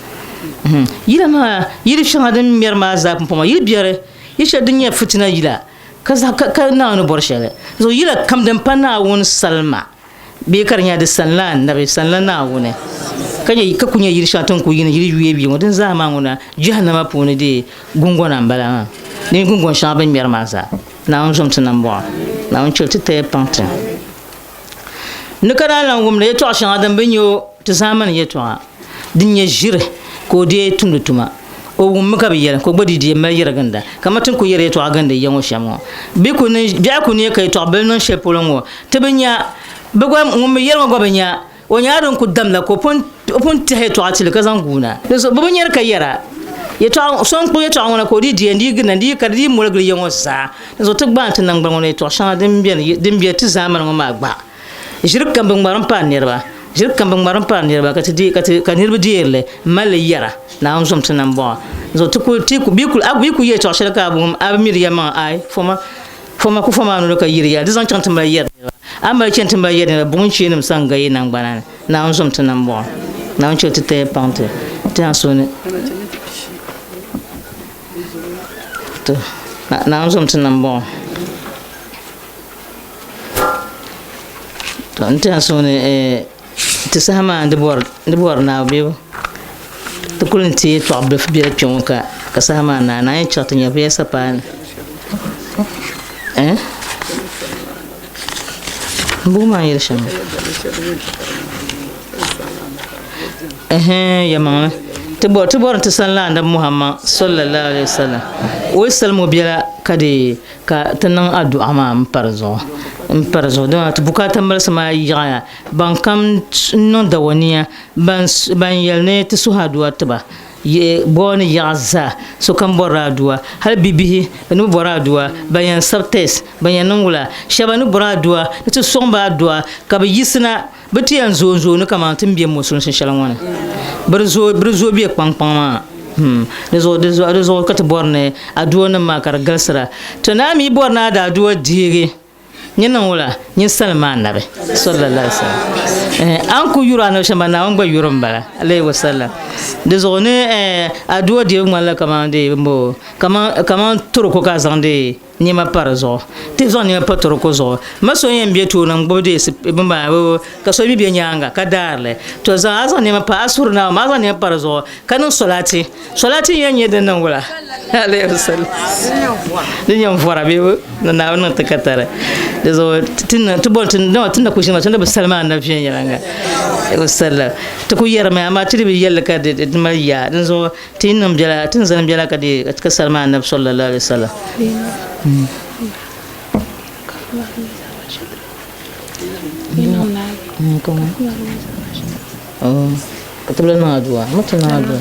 yila ma yila shanga de mer ma za pum ma yila biare yisha dunya fitina yila kaza ka na no borshele so yila kam dan pana won salma be karnya de sallan nabi sallan na wone kanye ka kunya yiri shatan ku yina yiri yuye bi ngodin zama ngona jahannama pone de gungona mbala ni gungon shaban mer ma za na on somta nan bo na on chulti te pante nikana la ngumne yeto ashanga dan benyo to zaman yeto dinya jire ko de tundutuma o wum ka bi yela ko gbadi di ma yira ganda kamatin ko yere to aganda yango shamo bi ko ne ja ko ne kay to bel non shepolongo te benya begwa ngum yelma go benya o nyaadon ku damla ko pon te to atil ka zanguna so bo nyer ka yera yeto son ko yeto ngona ko di ndi gina ndi ka di mo gli yango sa so te gba tan nang ngona to shanga dem bien ti zaman ngoma gba jirk kam ngbaram pa nerba jirk kam ngbaram pa nerba ka ti ka nirba dierle mal yara na on som tan bo zo to ko ti ku bi ku ye to shirka bum ab miriyama ai foma no ka yiriya dizan chanta ma yer amma chanta ma yer bun chinim sanga yi nan bana na on som tan bo na on chote te pante tan sone to na on som tan bo to ntan sone ti sama de bor na be to kulin ti to abbe fi biya chonka ka sama na yin chata nya be sapa buma yirsham ya mama ti bor ti sallallahu alaihi muhammad sallallahu alaihi wasallam o salmu biya kade ka tanan addu'a ma parzo don to bukata mal sama ya ban kam non da waniya ban yelne ti su haduwa taba ye boni yaza so kan boradua hal bibihi nu boradua bayan sabtes bayan ngula shabanu boradua to somba adua ka bi yisna bati yan zonzo ne kama tin biye musun shalan wana brzo biye pangpang dezo ka to borne adua na makar galsara to na mi borna da adua dire nyina wala nyin salman nabe sallallahu alaihi wasallam an ku yura no shamba na ngba yurum bala alaihi wasallam dezo ne adua de ngala kamande mbo kama toro ko ka zande nyima parazo te zo nyima patoro ko zo maso yen bieto na ngbo de bamba ka so bi nyanga ka darle to za azo nyima pa asur na ma zo nyima parazo kanun solati yen yede nan wala alaihi wasallam nyam fora be na takatara dezo tinna tubol tinna ko shima tinna salman na fiyen yanga wasallam to ko yera ma ama tiri bi yalla ka de mariya dezo tinnam jala tin zanam jala ka de ka salman na sallallahu alaihi wasallam katibla na adua mata na adua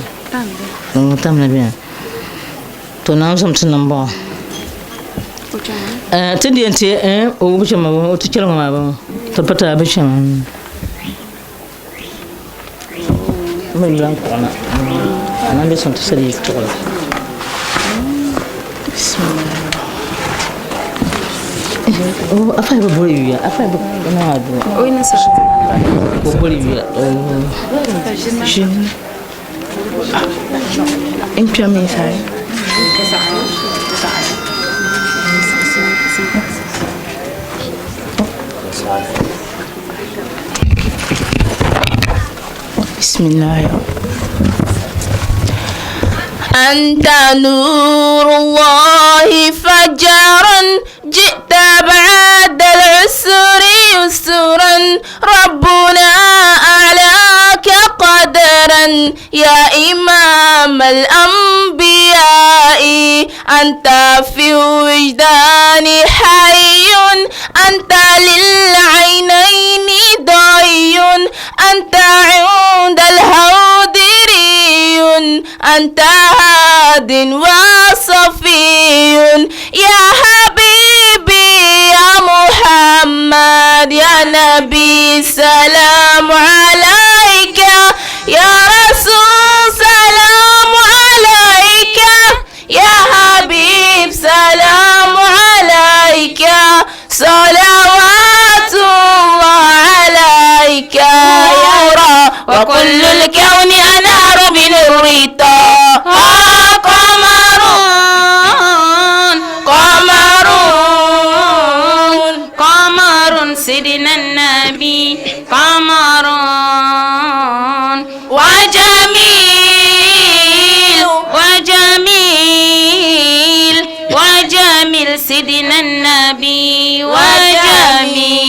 tam na bien to na som tinamba tindi ente o buchama o tuchelo ma ba to pata buchama men blanco ana be son tsari to oh apa ibu boleh ya apa ibu kena ada oh ini oh boleh ya oh imprimé saya بسم الله. أنت نور الله فجرا جئت بعد العسر يسرا ربنا أعلاك قدرا يا إمام الأنبياء أنت في وجدان حي أنت للعينين ضي أنت عند الهودري أنت هاد وصفي يا حبيبي يا محمد يا نبي سلام عليك يا رسول سلام عليك يا حبيب سلام عليك صلوات الله عليك يا رب وكل الكون أنار بنور طه قمر سيدنا النبي قمر وجميل سيدنا النبي وجميل.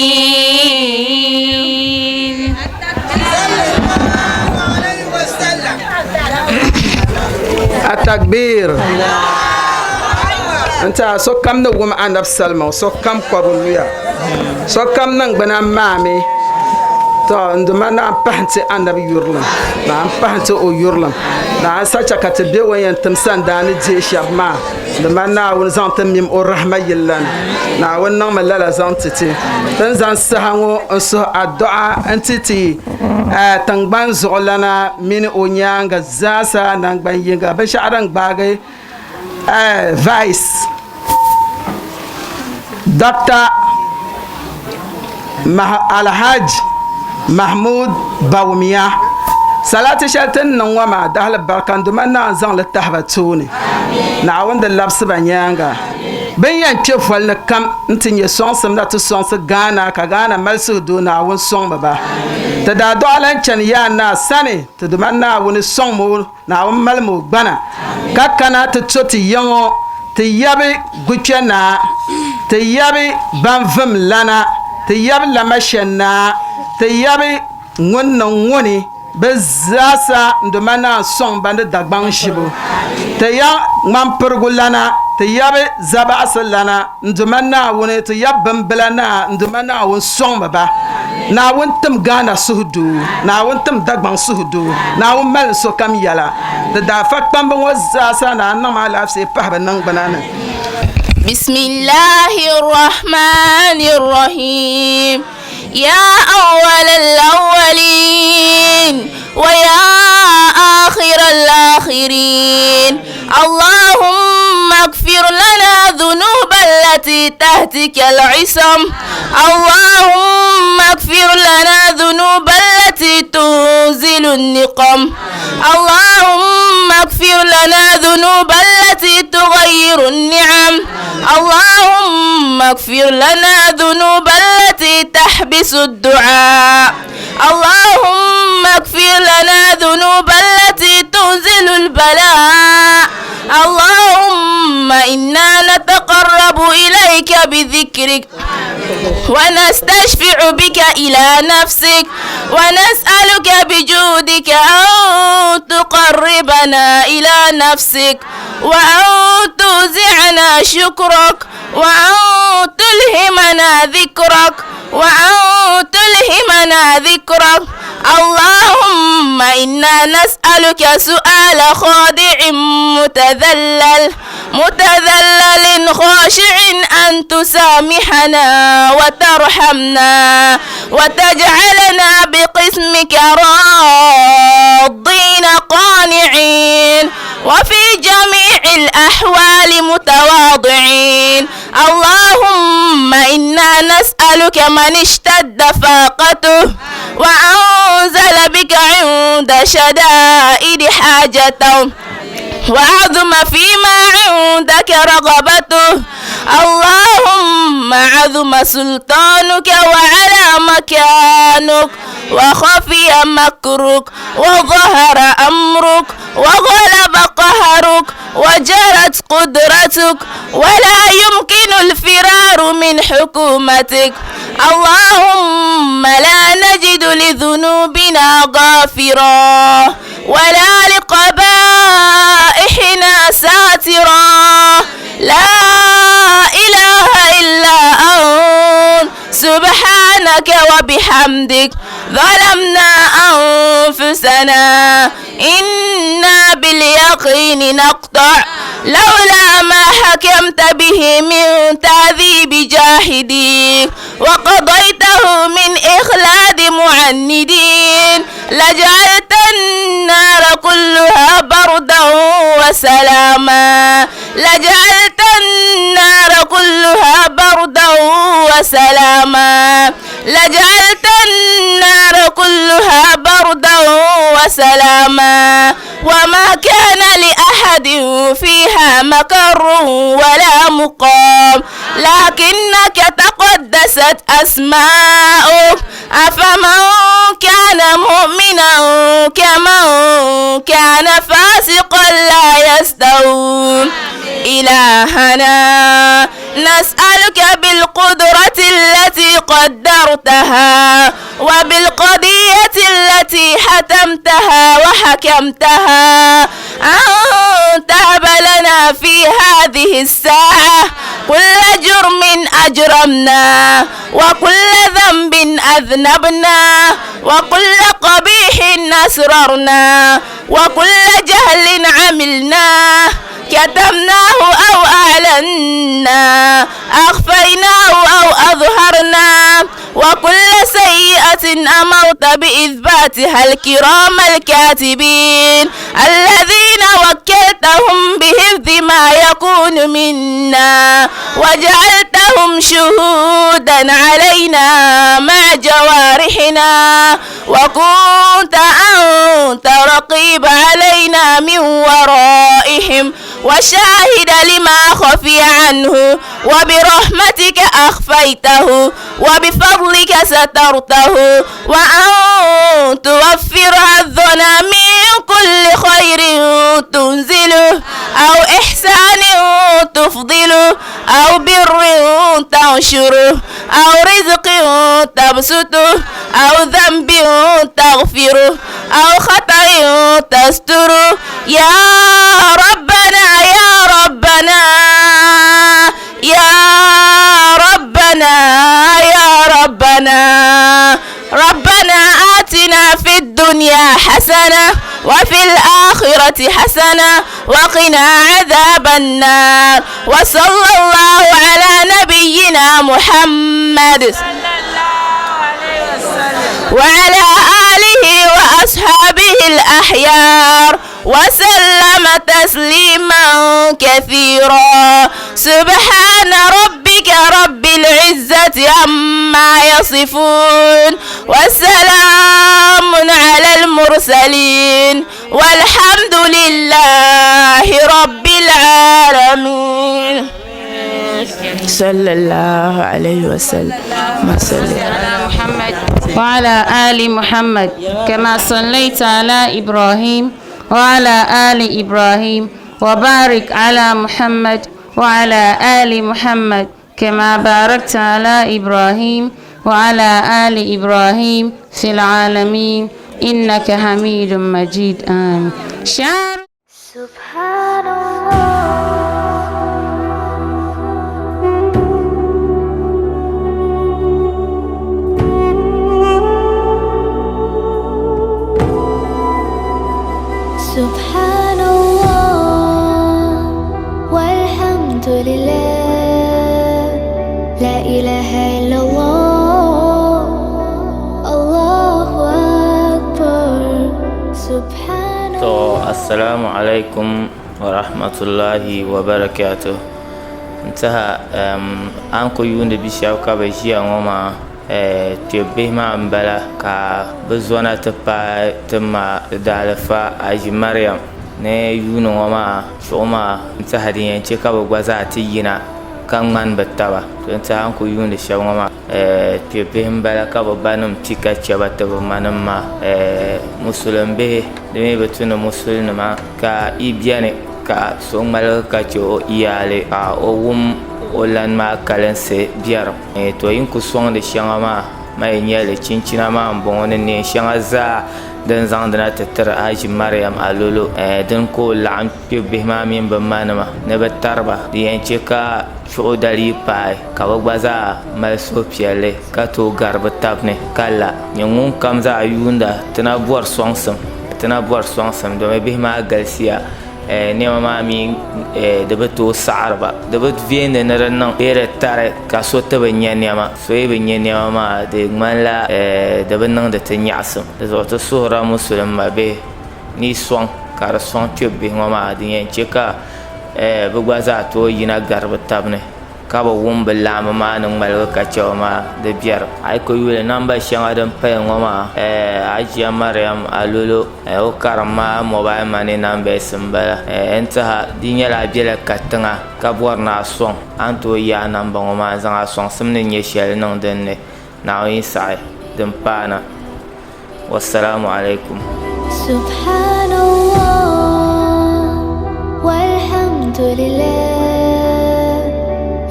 التكبير. أنت سكم نوم عن نفس السلمة سكم قبوليا سكم نعبنا مامي تو عندما نبحث عن نبي يورلم نبحث أو يورلم نعسى كتبي وين تمسان داني جيش ما لما ناون زانت ميم الرحمة يلان ناون نعم لا زانتتي تنزان سهو أنسو الدعاء أنتتي تنبان زغلنا من أونيانغ زاسا نعبان ينغ بشارن باغي فايس دكتور الحاج محمود باوميا صلاة شاتن نوما دهل بركان دمنا زان للتحبتوني نعوند اللبس بنيانغا بين تشوف ولا كم انتي سونس مدات سونس غانا كغانا ملسو دو نعون سون بابا تدا دولان چن يا نا سني تدمنا ون سون مو نعون ملمو بنا كاكنا تشوتي يونغو تيابي غوچنا تيابي بانفم لنا تيابي لمشنا تيابي ngoni bezasa ndomana song bande dagbang shibo taya mampurgulana tayabe zaba asalana ndomana woni tayab bambalana ndomana won song baba na wontum gana suhudu na wontum dagbang suhudu na won mal so kam yala da fak pamba wazasa na nama lafse pahba nang banana. bismillahir rahmanir rahim. يا أول الأولين ويا آخر الآخرين اللهم اغفر لنا ذنوب التي تهتك العصم اللهم اغفر لنا ذنوب التي تنزل النقم اللهم اغفر لنا ذنوب التي تغير النعم اللهم اغفر لنا ذنوب التي تحبس الدعاء اللهم اغفر لنا ذنوب التي تنزل البلاء اللهم إنا نتقرب إليك بذكرك ونستشفع بك إلى نفسك ونسألك بجودك أن تقربنا إلى نفسك وأن توزعنا شكرك وأن تلهمنا ذكرك اللهم إنا نسألك سؤال خاضع متذلل خاشع أن تسامحنا وترحمنا وتجعلنا بقسمك راضين قانعين وفي جميع الأحوال متواضعين اللهم إنا نسألك من اشتد فاقته وأنزل بك عند شدائد حاجته وعظم فيما عندك رغبته اللهم عظم سلطانك وعلى مكانك وخفي مكرك وظهر أمرك وغلب قهرك وجرت قدرتك ولا يمكن الفرار من حكومتك. اللهم لا نجد لذنوبنا غافرا ولا لقبائحنا ساترا. لا إله إلا أنت سبحانك وبحمدك ظلمنا أنفسنا إنا باليقين نقطع لولا ما حكمت به من تعذيب جاحدين وقضيته من إخلاد معندين لجعلت النار كلها بردا وسلاما. لجعلت النار كلها بردا وسلاما. لجعلت النار كلها بردا وسلاما. وما كان لأحد فيها مكر ولا مقام لكنك تقدست أسماؤك أفمن كان مؤمنا كمن كان فاسقا لا يستوون. إلهنا نسألك بالقدرة التي قدرتها وبالقضية التي حتمتها وحكمتها أن تهب لنا في هذه الساعة كل جرم أجرمنا وكل ذنب أذنبنا وكل قبيح أسررنا وكل جهل عملناه كتمناه أو أعلنا أخفيناه أو أظهرنا وكل سيئة أمرت بإثباتها الكرام الكاتبين الذين وكلتهم بحفظ ما يكون منا وجعلتهم شهودا علينا مع جوارحنا وكنت أنت رقيب علينا من ورائهم وشاهد لما خفي عنه وبرحمتك أخفيته وبفضلك سترته وأن توفر حظنا من كل خير تنزله أو إحسان تفضله أو بر تنشره أو رزق تبسطه أو ذنب تغفره أو خطأ تستره يا ربنا يا ربنا يا ربنا يا ربنا. ربنا آتنا في الدنيا حسنة وفي الآخرة حسنة وقنا عذاب النار. وصلى الله على نبينا محمد وعلى آله وأصحابه الأحيار وسلم تسليما كثيرا. سبحان ربك رب العزة عما يصفون والسلام على المرسلين والحمد لله رب العالمين. صلى الله عليه وسلم على محمد وعلى آل محمد كما صليت على إبراهيم وعلى آل إبراهيم وبارك على محمد وعلى آل محمد كما باركت على إبراهيم وعلى آل إبراهيم في العالمين إنك حميد مجيد. آمين. سبحان الله. سبحان الله والحمد لله لا إله إلا الله الله أكبر سبحان الله. السلام عليكم ورحمة الله وبركاته. انتهى أنكو يوند بشاوكا بشيا وما تيوبيه ما أمبلا ka bezwana tepa tema dalafa aji Maryam ne yuno wama shoma ntahadin yanche ka bagwaza atiyina ka ŋmani bɛ taba n ti han ku yuundi shɛba ŋɔ maa kpe bihi n bala ka bɛ ba nim ti ka chɛba ti bɛ ma nim maa musulin bihi di mi bi tu ni musulinima ka i bɛni ka so ŋmaligi ka che o iyaali ka o wum o lan maa kalinsi bɛrim to yin ku sɔŋdi shɛŋa maa ma yi nyɛli chinchina maa n bɔŋɔ ni neen shɛŋa zaa din zaŋdina ti tiri Haji Mariam Alolo din ko laɣim kpe bihi maa mini bɛ ma nima ni bɛ tariba di yɛn che ka chuɣu dali paai ka bɛ gba zaa mali suhupiɛlli ka tooi gari bɛ tabi ni ka la nyɛ ŋun kam zaa yuunda ti na bɔri sɔŋsim domi bihi maa galisiya niɛma maa mi di bi tooi saɣariba di bi veendi ni di niŋ beeri tari ka so ti bi nya niɛma so yi bi nya niɛma maa di ŋmanila di bi niŋdi ti nyaɣasim di zuɣu ti suhura musulima bihi ni sɔŋ ka di sɔŋ kpe bihi ŋɔ maa di yɛn che ka bɛ gba zaa tooi yina gari bɛ tabi ni ka bi wum bɛ laɣimi maa ni ŋmaligi ka chɛba maa di bɛri a yi ku yuli namba shɛŋa din paya ŋɔ maa Hajiya Mariam Alolo o karim maa mobile money numbers n bala n tiha di nyɛla a bɛla katiŋa ka bɔri ni a sɔŋ an tooi yaa namba ŋɔ maa zaŋ a sɔŋsim ni nyɛ shɛli niŋ dinni Naawuni saɣi din paana wassalamu alaikum Subhanallah walhamdulillah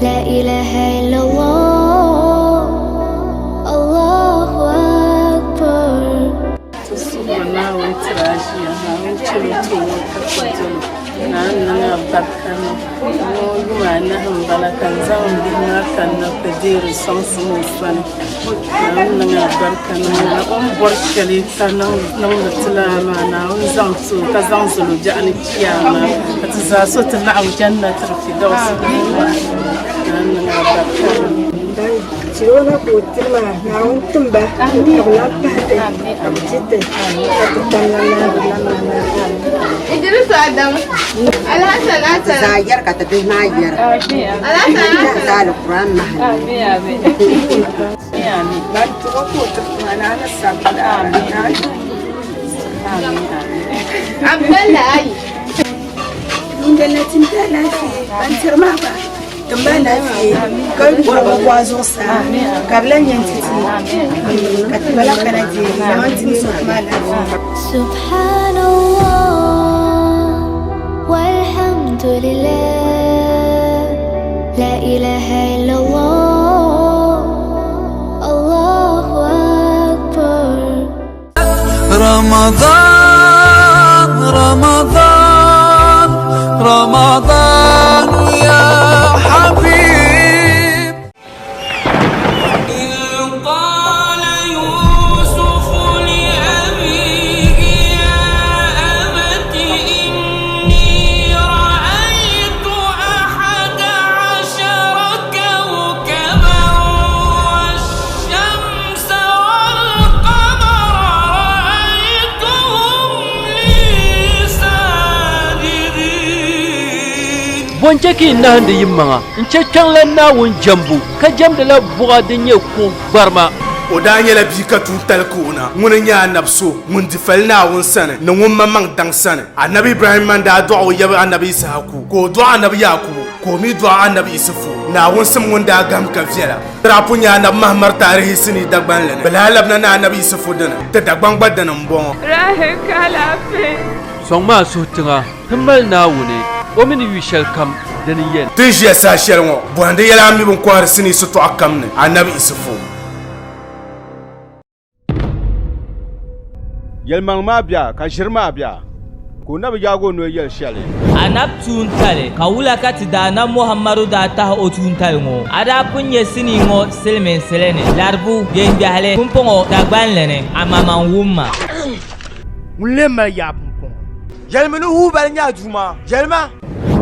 La ilaha illallah Allahu Akbar Naawuni tiraʒiya Naawuni chɛli na niŋa barikana ŋɔ yuma anahi n bala ka n zaŋ bihi maa kanna ka deeri sɔŋsim o sɔni Naawuni niŋa barikana ŋɔ o ni bɔri shɛli ka niŋdi ti laa maa Naawuni zaŋ so ka zaŋ zolo biɛɣu ni chiyaama ka ti zaa so ti laɣim jannatil fidawsi Naawuni niŋa barikana Chirona ko tilma na un tumba ka bla pahte ka jite ka tamla na Idris Adam Alhasan Atal Zayar ka ta na yar Alhasan Atal Quran na yani ban to ko tilma na sabda amin Abdalla ai Inda na tinta lafiya ban tirma ba Tumba lafiya kai gurba kwazo sa kablan yantiti ka tibala kana je yawancin su kuma lafiya Subhanallah walhamdulillah La ilaha illallah Allahu Akbar رمضان رمضان رمضان يا حبيب إذ قال يوسف لأبيه يا أبت إني رأيت 11 كوكبا والشمس والقمر رأيتهم لي ساجدين Boncheki na handi yimmaŋa n che kpɛŋ la Naawuni jambu ka jamdi la buɣa din nyɛ ko gbarima o daa nyɛla bia ka tuun tali koona ŋuni nyɛ anabi so ŋun di fali Naawuni sani ni ŋun maŋ daŋ sani anabi Ibrahim man daa dɔɣi o yabi anabi Isahaku ka o dɔɣi anabi Yakubu ka o mi dɔɣi anabi Isufu Naawuni sim ŋun daa gam ka viɛla dirapu nyɛ anabi Mahamad taarihi sini dagbanli ni bi lahi labina ni anabi Isufu dini ti dagbaŋ gba dini n bɔŋɔ Rahim Kalafi sɔŋ maa suhu tiŋa ti mali Naawuni o mini yu shɛli kam dini yɛn ti ʒiya saa shɛli ŋɔ bɔhindi yɛla mi bin kɔhiri sini sitɔɣu kam ni anabi Isufu Yɛlimaŋ maa bia ka ʒiri maa bia ka o na bi yaagi o noli yɛli shɛli a na tuun tali ka wula ka ti daana Muhammadu daa tahi o tuun tali ŋɔ a daa pun nyɛ sinii ŋɔ silimiinsili ni laribu yɛngbɛhili pumpɔŋɔ dagbanli ni a maman wumma ŋun lee mali yaa pumpɔŋɔ yɛlimi ni huu bali nyɛ duuma yɛlima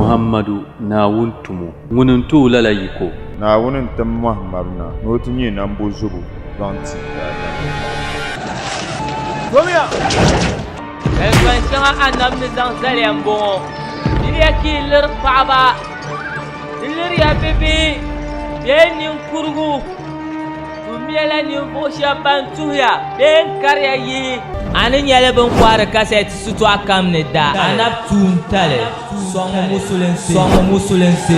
Muhammadu Naawuni tumo ŋuni n tooi lala yiko Naawuni n tim Muhammadu na ni o ti nyɛ nambo zubu zaŋ ti Tomiya ɛlfan shɛŋa annabi ni zaŋ zaliya n bɔŋɔ diliya ki yi liri paɣaba di liriya bibi bee ninkurugu tu mɛla ninvuɣu shɛba ban tuhuya bee n kariya yihi ani nyɛla bin kɔhiri kasɛti sitɔɣu kam ni da anabi tuun tali sɔŋ musulinsi